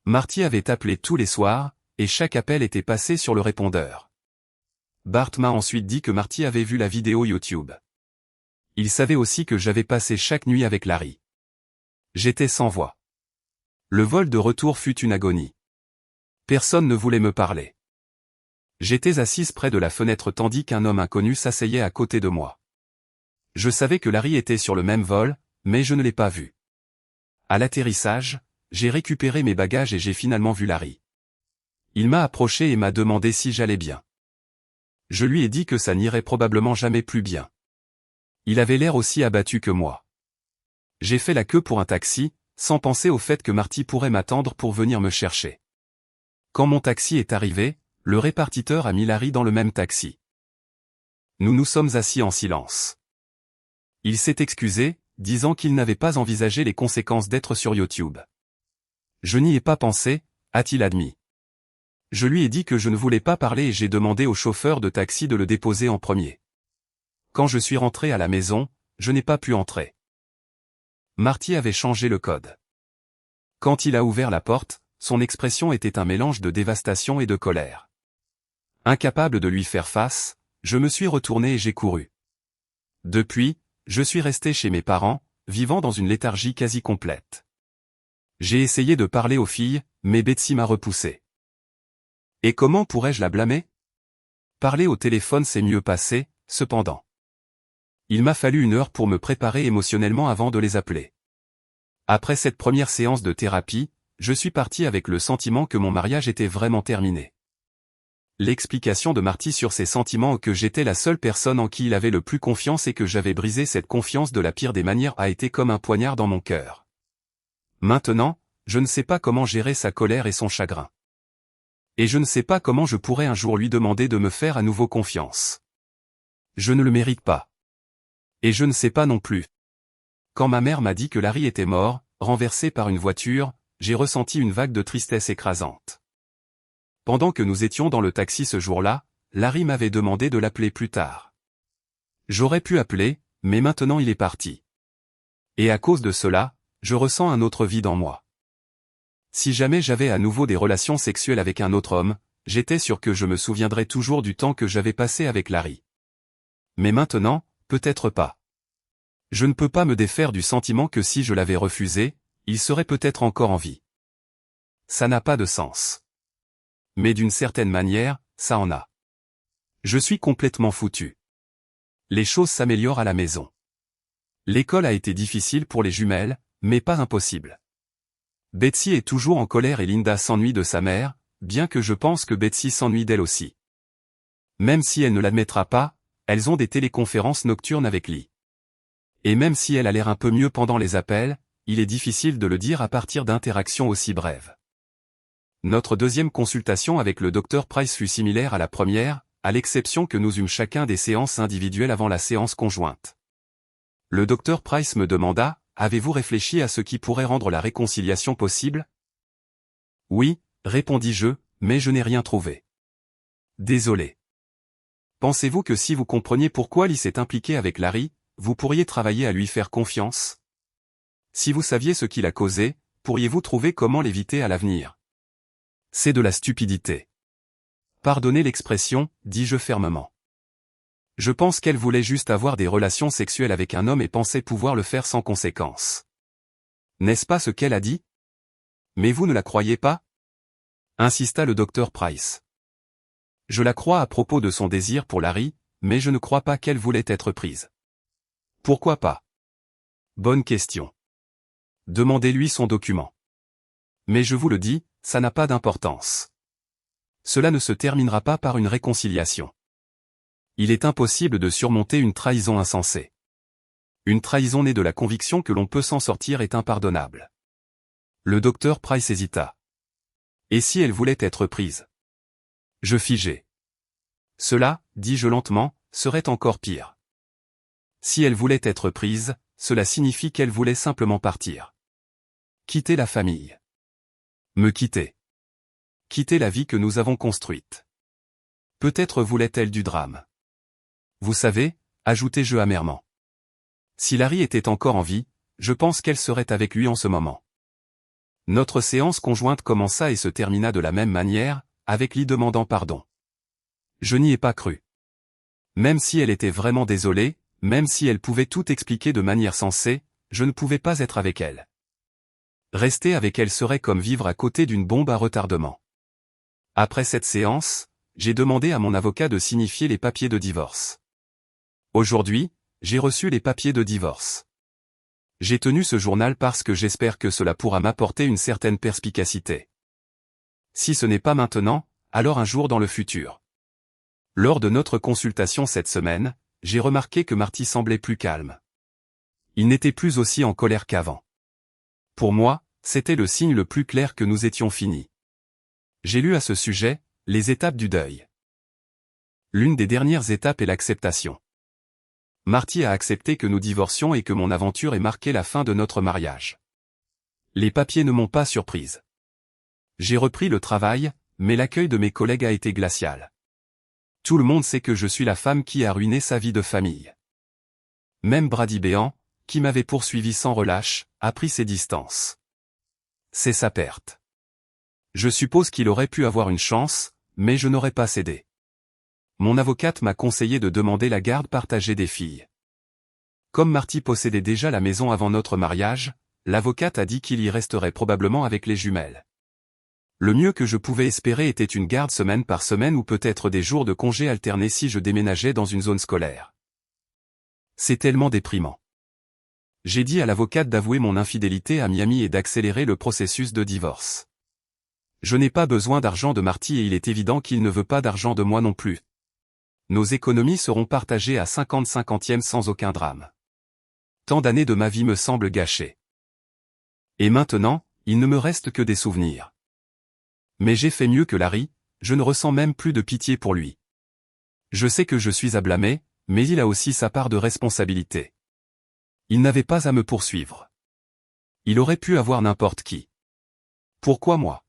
Marty avait appelé tous les soirs, et chaque appel était passé sur le répondeur. Bart m'a ensuite dit que Marty avait vu la vidéo YouTube. Il savait aussi que j'avais passé chaque nuit avec Larry. J'étais sans voix. Le vol de retour fut une agonie. Personne ne voulait me parler. J'étais assise près de la fenêtre tandis qu'un homme inconnu s'asseyait à côté de moi. Je savais que Larry était sur le même vol, mais je ne l'ai pas vu. À l'atterrissage, j'ai récupéré mes bagages et j'ai finalement vu Larry. Il m'a approché et m'a demandé si j'allais bien. Je lui ai dit que ça n'irait probablement jamais plus bien. Il avait l'air aussi abattu que moi. J'ai fait la queue pour un taxi, sans penser au fait que Marty pourrait m'attendre pour venir me chercher. Quand mon taxi est arrivé, le répartiteur a mis Larry dans le même taxi. Nous nous sommes assis en silence. Il s'est excusé, disant qu'il n'avait pas envisagé les conséquences d'être sur YouTube. Je n'y ai pas pensé, a-t-il admis. Je lui ai dit que je ne voulais pas parler et j'ai demandé au chauffeur de taxi de le déposer en premier. Quand je suis rentré à la maison, je n'ai pas pu entrer. Marty avait changé le code. Quand il a ouvert la porte, son expression était un mélange de dévastation et de colère. Incapable de lui faire face, je me suis retourné et j'ai couru. Depuis, je suis resté chez mes parents, vivant dans une léthargie quasi complète. J'ai essayé de parler aux filles, mais Betsy m'a repoussé. Et comment pourrais-je la blâmer? Parler au téléphone s'est mieux passé, cependant. Il m'a fallu 1 heure pour me préparer émotionnellement avant de les appeler. Après cette première séance de thérapie, je suis parti avec le sentiment que mon mariage était vraiment terminé. L'explication de Marty sur ses sentiments que j'étais la seule personne en qui il avait le plus confiance et que j'avais brisé cette confiance de la pire des manières a été comme un poignard dans mon cœur. Maintenant, je ne sais pas comment gérer sa colère et son chagrin. Et je ne sais pas comment je pourrais un jour lui demander de me faire à nouveau confiance. Je ne le mérite pas. Et je ne sais pas non plus. Quand ma mère m'a dit que Larry était mort, renversé par une voiture, j'ai ressenti une vague de tristesse écrasante. Pendant que nous étions dans le taxi ce jour-là, Larry m'avait demandé de l'appeler plus tard. J'aurais pu appeler, mais maintenant il est parti. Et à cause de cela, je ressens un autre vide en moi. Si jamais j'avais à nouveau des relations sexuelles avec un autre homme, j'étais sûr que je me souviendrais toujours du temps que j'avais passé avec Larry. Mais maintenant, peut-être pas. Je ne peux pas me défaire du sentiment que si je l'avais refusé, il serait peut-être encore en vie. Ça n'a pas de sens. Mais d'une certaine manière, ça en a. Je suis complètement foutu. Les choses s'améliorent à la maison. L'école a été difficile pour les jumelles, mais pas impossible. Betsy est toujours en colère et Linda s'ennuie de sa mère, bien que je pense que Betsy s'ennuie d'elle aussi. Même si elle ne l'admettra pas, elles ont des téléconférences nocturnes avec Lee. Et même si elle a l'air un peu mieux pendant les appels, il est difficile de le dire à partir d'interactions aussi brèves. Notre deuxième consultation avec le Dr Price fut similaire à la première, à l'exception que nous eûmes chacun des séances individuelles avant la séance conjointe. Le Dr Price me demanda, « Avez-vous réfléchi à ce qui pourrait rendre la réconciliation possible ?» « Oui, répondis-je, mais je n'ai rien trouvé. » « Désolé. » « Pensez-vous que si vous compreniez pourquoi Lee s'est impliqué avec Larry, vous pourriez travailler à lui faire confiance ? Si vous saviez ce qu'il a causé, pourriez-vous trouver comment l'éviter à l'avenir? C'est de la stupidité. Pardonnez l'expression, dis-je fermement. Je pense qu'elle voulait juste avoir des relations sexuelles avec un homme et pensait pouvoir le faire sans conséquence. N'est-ce pas ce qu'elle a dit? Mais vous ne la croyez pas? Insista le docteur Price. Je la crois à propos de son désir pour Larry, mais je ne crois pas qu'elle voulait être prise. Pourquoi pas? Bonne question. Demandez-lui son document. Mais je vous le dis, ça n'a pas d'importance. Cela ne se terminera pas par une réconciliation. Il est impossible de surmonter une trahison insensée. Une trahison née de la conviction que l'on peut s'en sortir est impardonnable. Le docteur Price hésita. Et si elle voulait être prise? Je figeai. Cela, dis-je lentement, serait encore pire. Si elle voulait être prise, cela signifie qu'elle voulait simplement partir. Quitter la famille. Me quitter. Quitter la vie que nous avons construite. Peut-être voulait-elle du drame. Vous savez, ajoutai-je amèrement. Si Larry était encore en vie, je pense qu'elle serait avec lui en ce moment. Notre séance conjointe commença et se termina de la même manière, avec Lee demandant pardon. Je n'y ai pas cru. Même si elle était vraiment désolée, même si elle pouvait tout expliquer de manière sensée, je ne pouvais pas être avec elle. Rester avec elle serait comme vivre à côté d'une bombe à retardement. Après cette séance, j'ai demandé à mon avocat de signifier les papiers de divorce. Aujourd'hui, j'ai reçu les papiers de divorce. J'ai tenu ce journal parce que j'espère que cela pourra m'apporter une certaine perspicacité. Si ce n'est pas maintenant, alors un jour dans le futur. Lors de notre consultation cette semaine, j'ai remarqué que Marty semblait plus calme. Il n'était plus aussi en colère qu'avant. Pour moi, c'était le signe le plus clair que nous étions finis. J'ai lu à ce sujet, les étapes du deuil. L'une des dernières étapes est l'acceptation. Marty a accepté que nous divorcions et que mon aventure ait marqué la fin de notre mariage. Les papiers ne m'ont pas surprise. J'ai repris le travail, mais l'accueil de mes collègues a été glacial. Tout le monde sait que je suis la femme qui a ruiné sa vie de famille. Même Brady Béan, qui m'avait poursuivi sans relâche, a pris ses distances. C'est sa perte. Je suppose qu'il aurait pu avoir une chance, mais je n'aurais pas cédé. Mon avocate m'a conseillé de demander la garde partagée des filles. Comme Marty possédait déjà la maison avant notre mariage, l'avocate a dit qu'il y resterait probablement avec les jumelles. Le mieux que je pouvais espérer était une garde semaine par semaine ou peut-être des jours de congé alternés si je déménageais dans une zone scolaire. C'est tellement déprimant. J'ai dit à l'avocate d'avouer mon infidélité à Miami et d'accélérer le processus de divorce. Je n'ai pas besoin d'argent de Marty et il est évident qu'il ne veut pas d'argent de moi non plus. Nos économies seront partagées à 50-50e sans aucun drame. Tant d'années de ma vie me semblent gâchées. Et maintenant, il ne me reste que des souvenirs. Mais j'ai fait mieux que Larry, je ne ressens même plus de pitié pour lui. Je sais que je suis à blâmer, mais il a aussi sa part de responsabilité. Il n'avait pas à me poursuivre. Il aurait pu avoir n'importe qui. Pourquoi moi?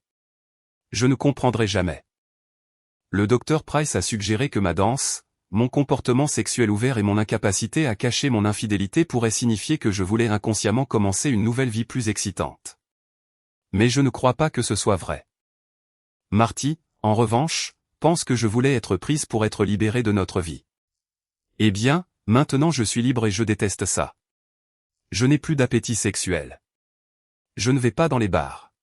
Je ne comprendrai jamais. Le docteur Price a suggéré que ma danse, mon comportement sexuel ouvert et mon incapacité à cacher mon infidélité pourraient signifier que je voulais inconsciemment commencer une nouvelle vie plus excitante. Mais je ne crois pas que ce soit vrai. Marty, en revanche, pense que je voulais être prise pour être libérée de notre vie. Eh bien, maintenant je suis libre et je déteste ça. Je n'ai plus d'appétit sexuel. Je ne vais pas dans les bars.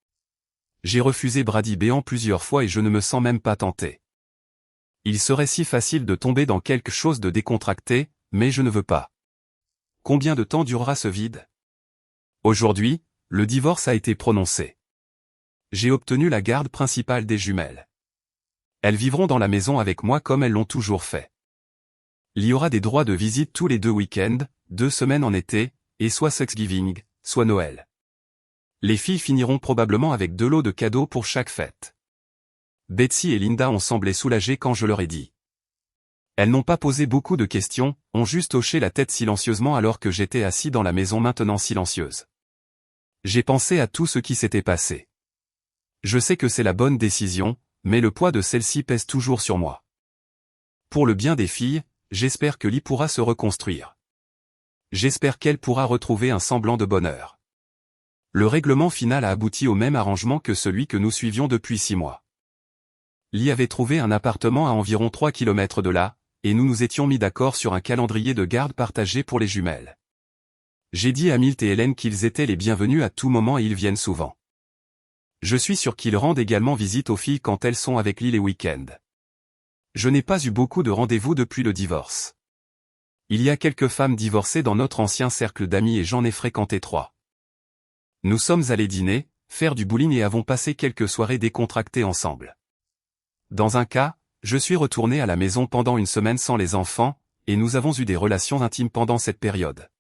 J'ai refusé Brady Béan plusieurs fois et je ne me sens même pas tenté. Il serait si facile de tomber dans quelque chose de décontracté, mais je ne veux pas. Combien de temps durera ce vide? Aujourd'hui, le divorce a été prononcé. J'ai obtenu la garde principale des jumelles. Elles vivront dans la maison avec moi comme elles l'ont toujours fait. Il y aura des droits de visite tous les 2 week-ends, 2 semaines en été, et soit Thanksgiving, soit Noël. Les filles finiront probablement avec 2 lots de cadeaux pour chaque fête. Betsy et Linda ont semblé soulagées quand je leur ai dit. Elles n'ont pas posé beaucoup de questions, ont juste hoché la tête silencieusement alors que j'étais assis dans la maison maintenant silencieuse. J'ai pensé à tout ce qui s'était passé. Je sais que c'est la bonne décision, mais le poids de celle-ci pèse toujours sur moi. Pour le bien des filles, j'espère que Lee pourra se reconstruire. J'espère qu'elle pourra retrouver un semblant de bonheur. Le règlement final a abouti au même arrangement que celui que nous suivions depuis 6 mois. Lee avait trouvé un appartement à environ 3 km de là, et nous nous étions mis d'accord sur un calendrier de garde partagé pour les jumelles. J'ai dit à Milt et Hélène qu'ils étaient les bienvenus à tout moment et ils viennent souvent. Je suis sûr qu'ils rendent également visite aux filles quand elles sont avec Lee les week-ends. Je n'ai pas eu beaucoup de rendez-vous depuis le divorce. Il y a quelques femmes divorcées dans notre ancien cercle d'amis et j'en ai fréquenté 3. Nous sommes allés dîner, faire du bowling et avons passé quelques soirées décontractées ensemble. Dans un cas, je suis retourné à la maison pendant une semaine sans les enfants, et nous avons eu des relations intimes pendant cette période.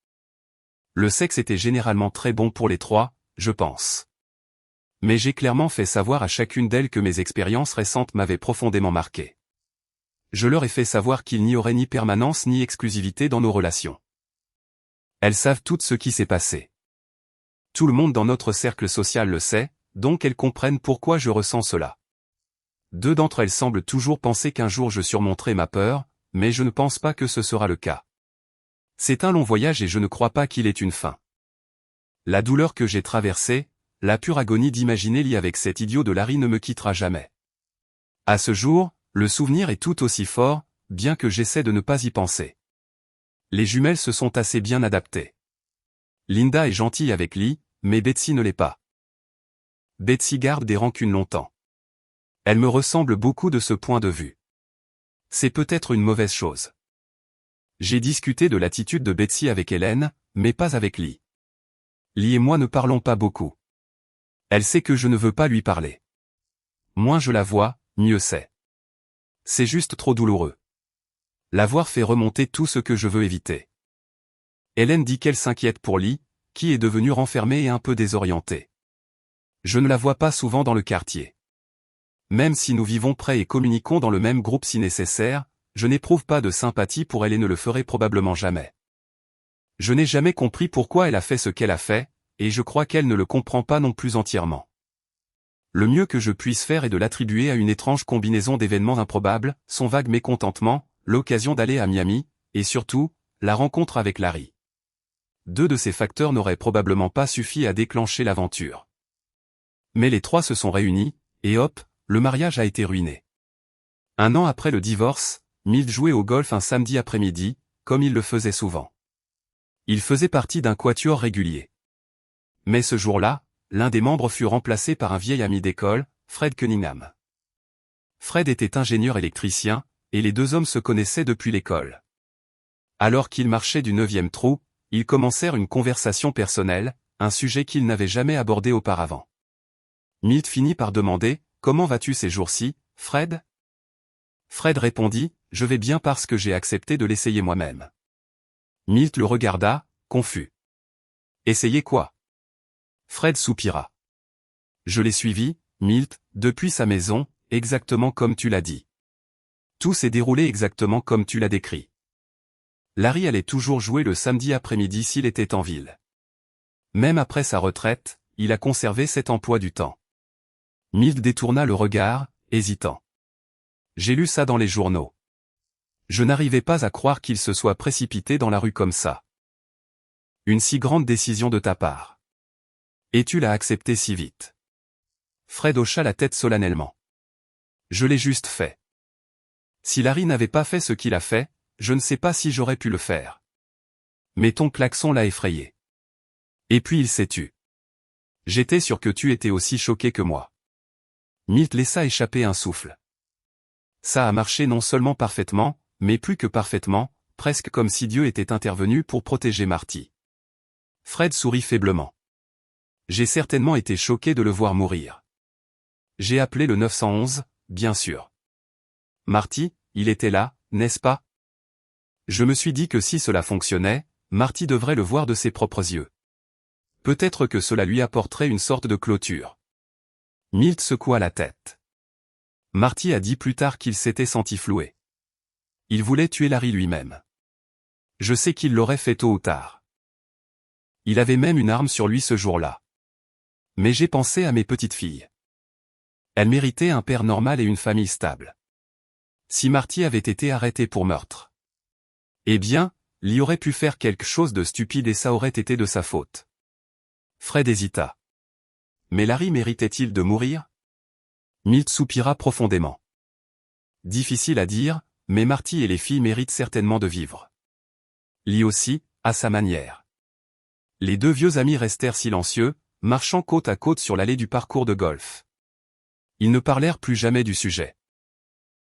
Le sexe était généralement très bon pour les 3, je pense. Mais j'ai clairement fait savoir à chacune d'elles que mes expériences récentes m'avaient profondément marqué. Je leur ai fait savoir qu'il n'y aurait ni permanence ni exclusivité dans nos relations. Elles savent toutes ce qui s'est passé. Tout le monde dans notre cercle social le sait, donc elles comprennent pourquoi je ressens cela. 2 d'entre elles semblent toujours penser qu'un jour je surmonterai ma peur, mais je ne pense pas que ce sera le cas. C'est un long voyage et je ne crois pas qu'il ait une fin. La douleur que j'ai traversée, la pure agonie d'imaginer Lee avec cet idiot de Larry ne me quittera jamais. À ce jour, le souvenir est tout aussi fort, bien que j'essaie de ne pas y penser. Les jumelles se sont assez bien adaptées. Linda est gentille avec Lee, mais Betsy ne l'est pas. Betsy garde des rancunes longtemps. Elle me ressemble beaucoup de ce point de vue. C'est peut-être une mauvaise chose. J'ai discuté de l'attitude de Betsy avec Hélène, mais pas avec Lee. Lee et moi ne parlons pas beaucoup. Elle sait que je ne veux pas lui parler. Moins je la vois, mieux c'est. C'est juste trop douloureux. L'avoir fait remonter tout ce que je veux éviter. Hélène dit qu'elle s'inquiète pour Lee, qui est devenu renfermé et un peu désorienté. Je ne la vois pas souvent dans le quartier. Même si nous vivons près et communiquons dans le même groupe si nécessaire, je n'éprouve pas de sympathie pour elle et ne le ferai probablement jamais. Je n'ai jamais compris pourquoi elle a fait ce qu'elle a fait, et je crois qu'elle ne le comprend pas non plus entièrement. Le mieux que je puisse faire est de l'attribuer à une étrange combinaison d'événements improbables, son vague mécontentement, l'occasion d'aller à Miami, et surtout, la rencontre avec Larry. 2 de ces facteurs n'auraient probablement pas suffi à déclencher l'aventure. Mais les 3 se sont réunis, et hop, le mariage a été ruiné. 1 an après le divorce, Milt jouait au golf un samedi après-midi, comme il le faisait souvent. Il faisait partie d'un quatuor régulier. Mais ce jour-là, l'un des membres fut remplacé par un vieil ami d'école, Fred Cunningham. Fred était ingénieur électricien, et les 2 hommes se connaissaient depuis l'école. Alors qu'ils marchaient du 9e trou, ils commencèrent une conversation personnelle, un sujet qu'ils n'avaient jamais abordé auparavant. Milt finit par demander « Comment vas-tu ces jours-ci, Fred ?» Fred répondit « Je vais bien parce que j'ai accepté de l'essayer moi-même. » Milt le regarda, confus. « Essayer quoi ?» Fred soupira. « Je l'ai suivi, Milt, depuis sa maison, exactement comme tu l'as dit. Tout s'est déroulé exactement comme tu l'as décrit. Larry allait toujours jouer le samedi après-midi s'il était en ville. Même après sa retraite, il a conservé cet emploi du temps. » Milt détourna le regard, hésitant. « J'ai lu ça dans les journaux. Je n'arrivais pas à croire qu'il se soit précipité dans la rue comme ça. Une si grande décision de ta part. Et tu l'as accepté si vite. » Fred hocha la tête solennellement. « Je l'ai juste fait. Si Larry n'avait pas fait ce qu'il a fait, je ne sais pas si j'aurais pu le faire. Mais ton klaxon l'a effrayé. Et puis il s'est tu. J'étais sûr que tu étais aussi choqué que moi. » Milt laissa échapper un souffle. Ça a marché non seulement parfaitement, mais plus que parfaitement, presque comme si Dieu était intervenu pour protéger Marty. Fred sourit faiblement. J'ai certainement été choqué de le voir mourir. J'ai appelé le 911, bien sûr. Marty, il était là, n'est-ce pas? Je me suis dit que si cela fonctionnait, Marty devrait le voir de ses propres yeux. Peut-être que cela lui apporterait une sorte de clôture. Milt secoua la tête. Marty a dit plus tard qu'il s'était senti floué. Il voulait tuer Larry lui-même. Je sais qu'il l'aurait fait tôt ou tard. Il avait même une arme sur lui ce jour-là. Mais j'ai pensé à mes petites filles. Elles méritaient un père normal et une famille stable. Si Marty avait été arrêté pour meurtre, eh bien, Lee aurait pu faire quelque chose de stupide et ça aurait été de sa faute. Fred hésita. Mais Larry méritait-il de mourir? Milt soupira profondément. Difficile à dire, mais Marty et les filles méritent certainement de vivre. Lee aussi, à sa manière. Les deux vieux amis restèrent silencieux, marchant côte à côte sur l'allée du parcours de golf. Ils ne parlèrent plus jamais du sujet.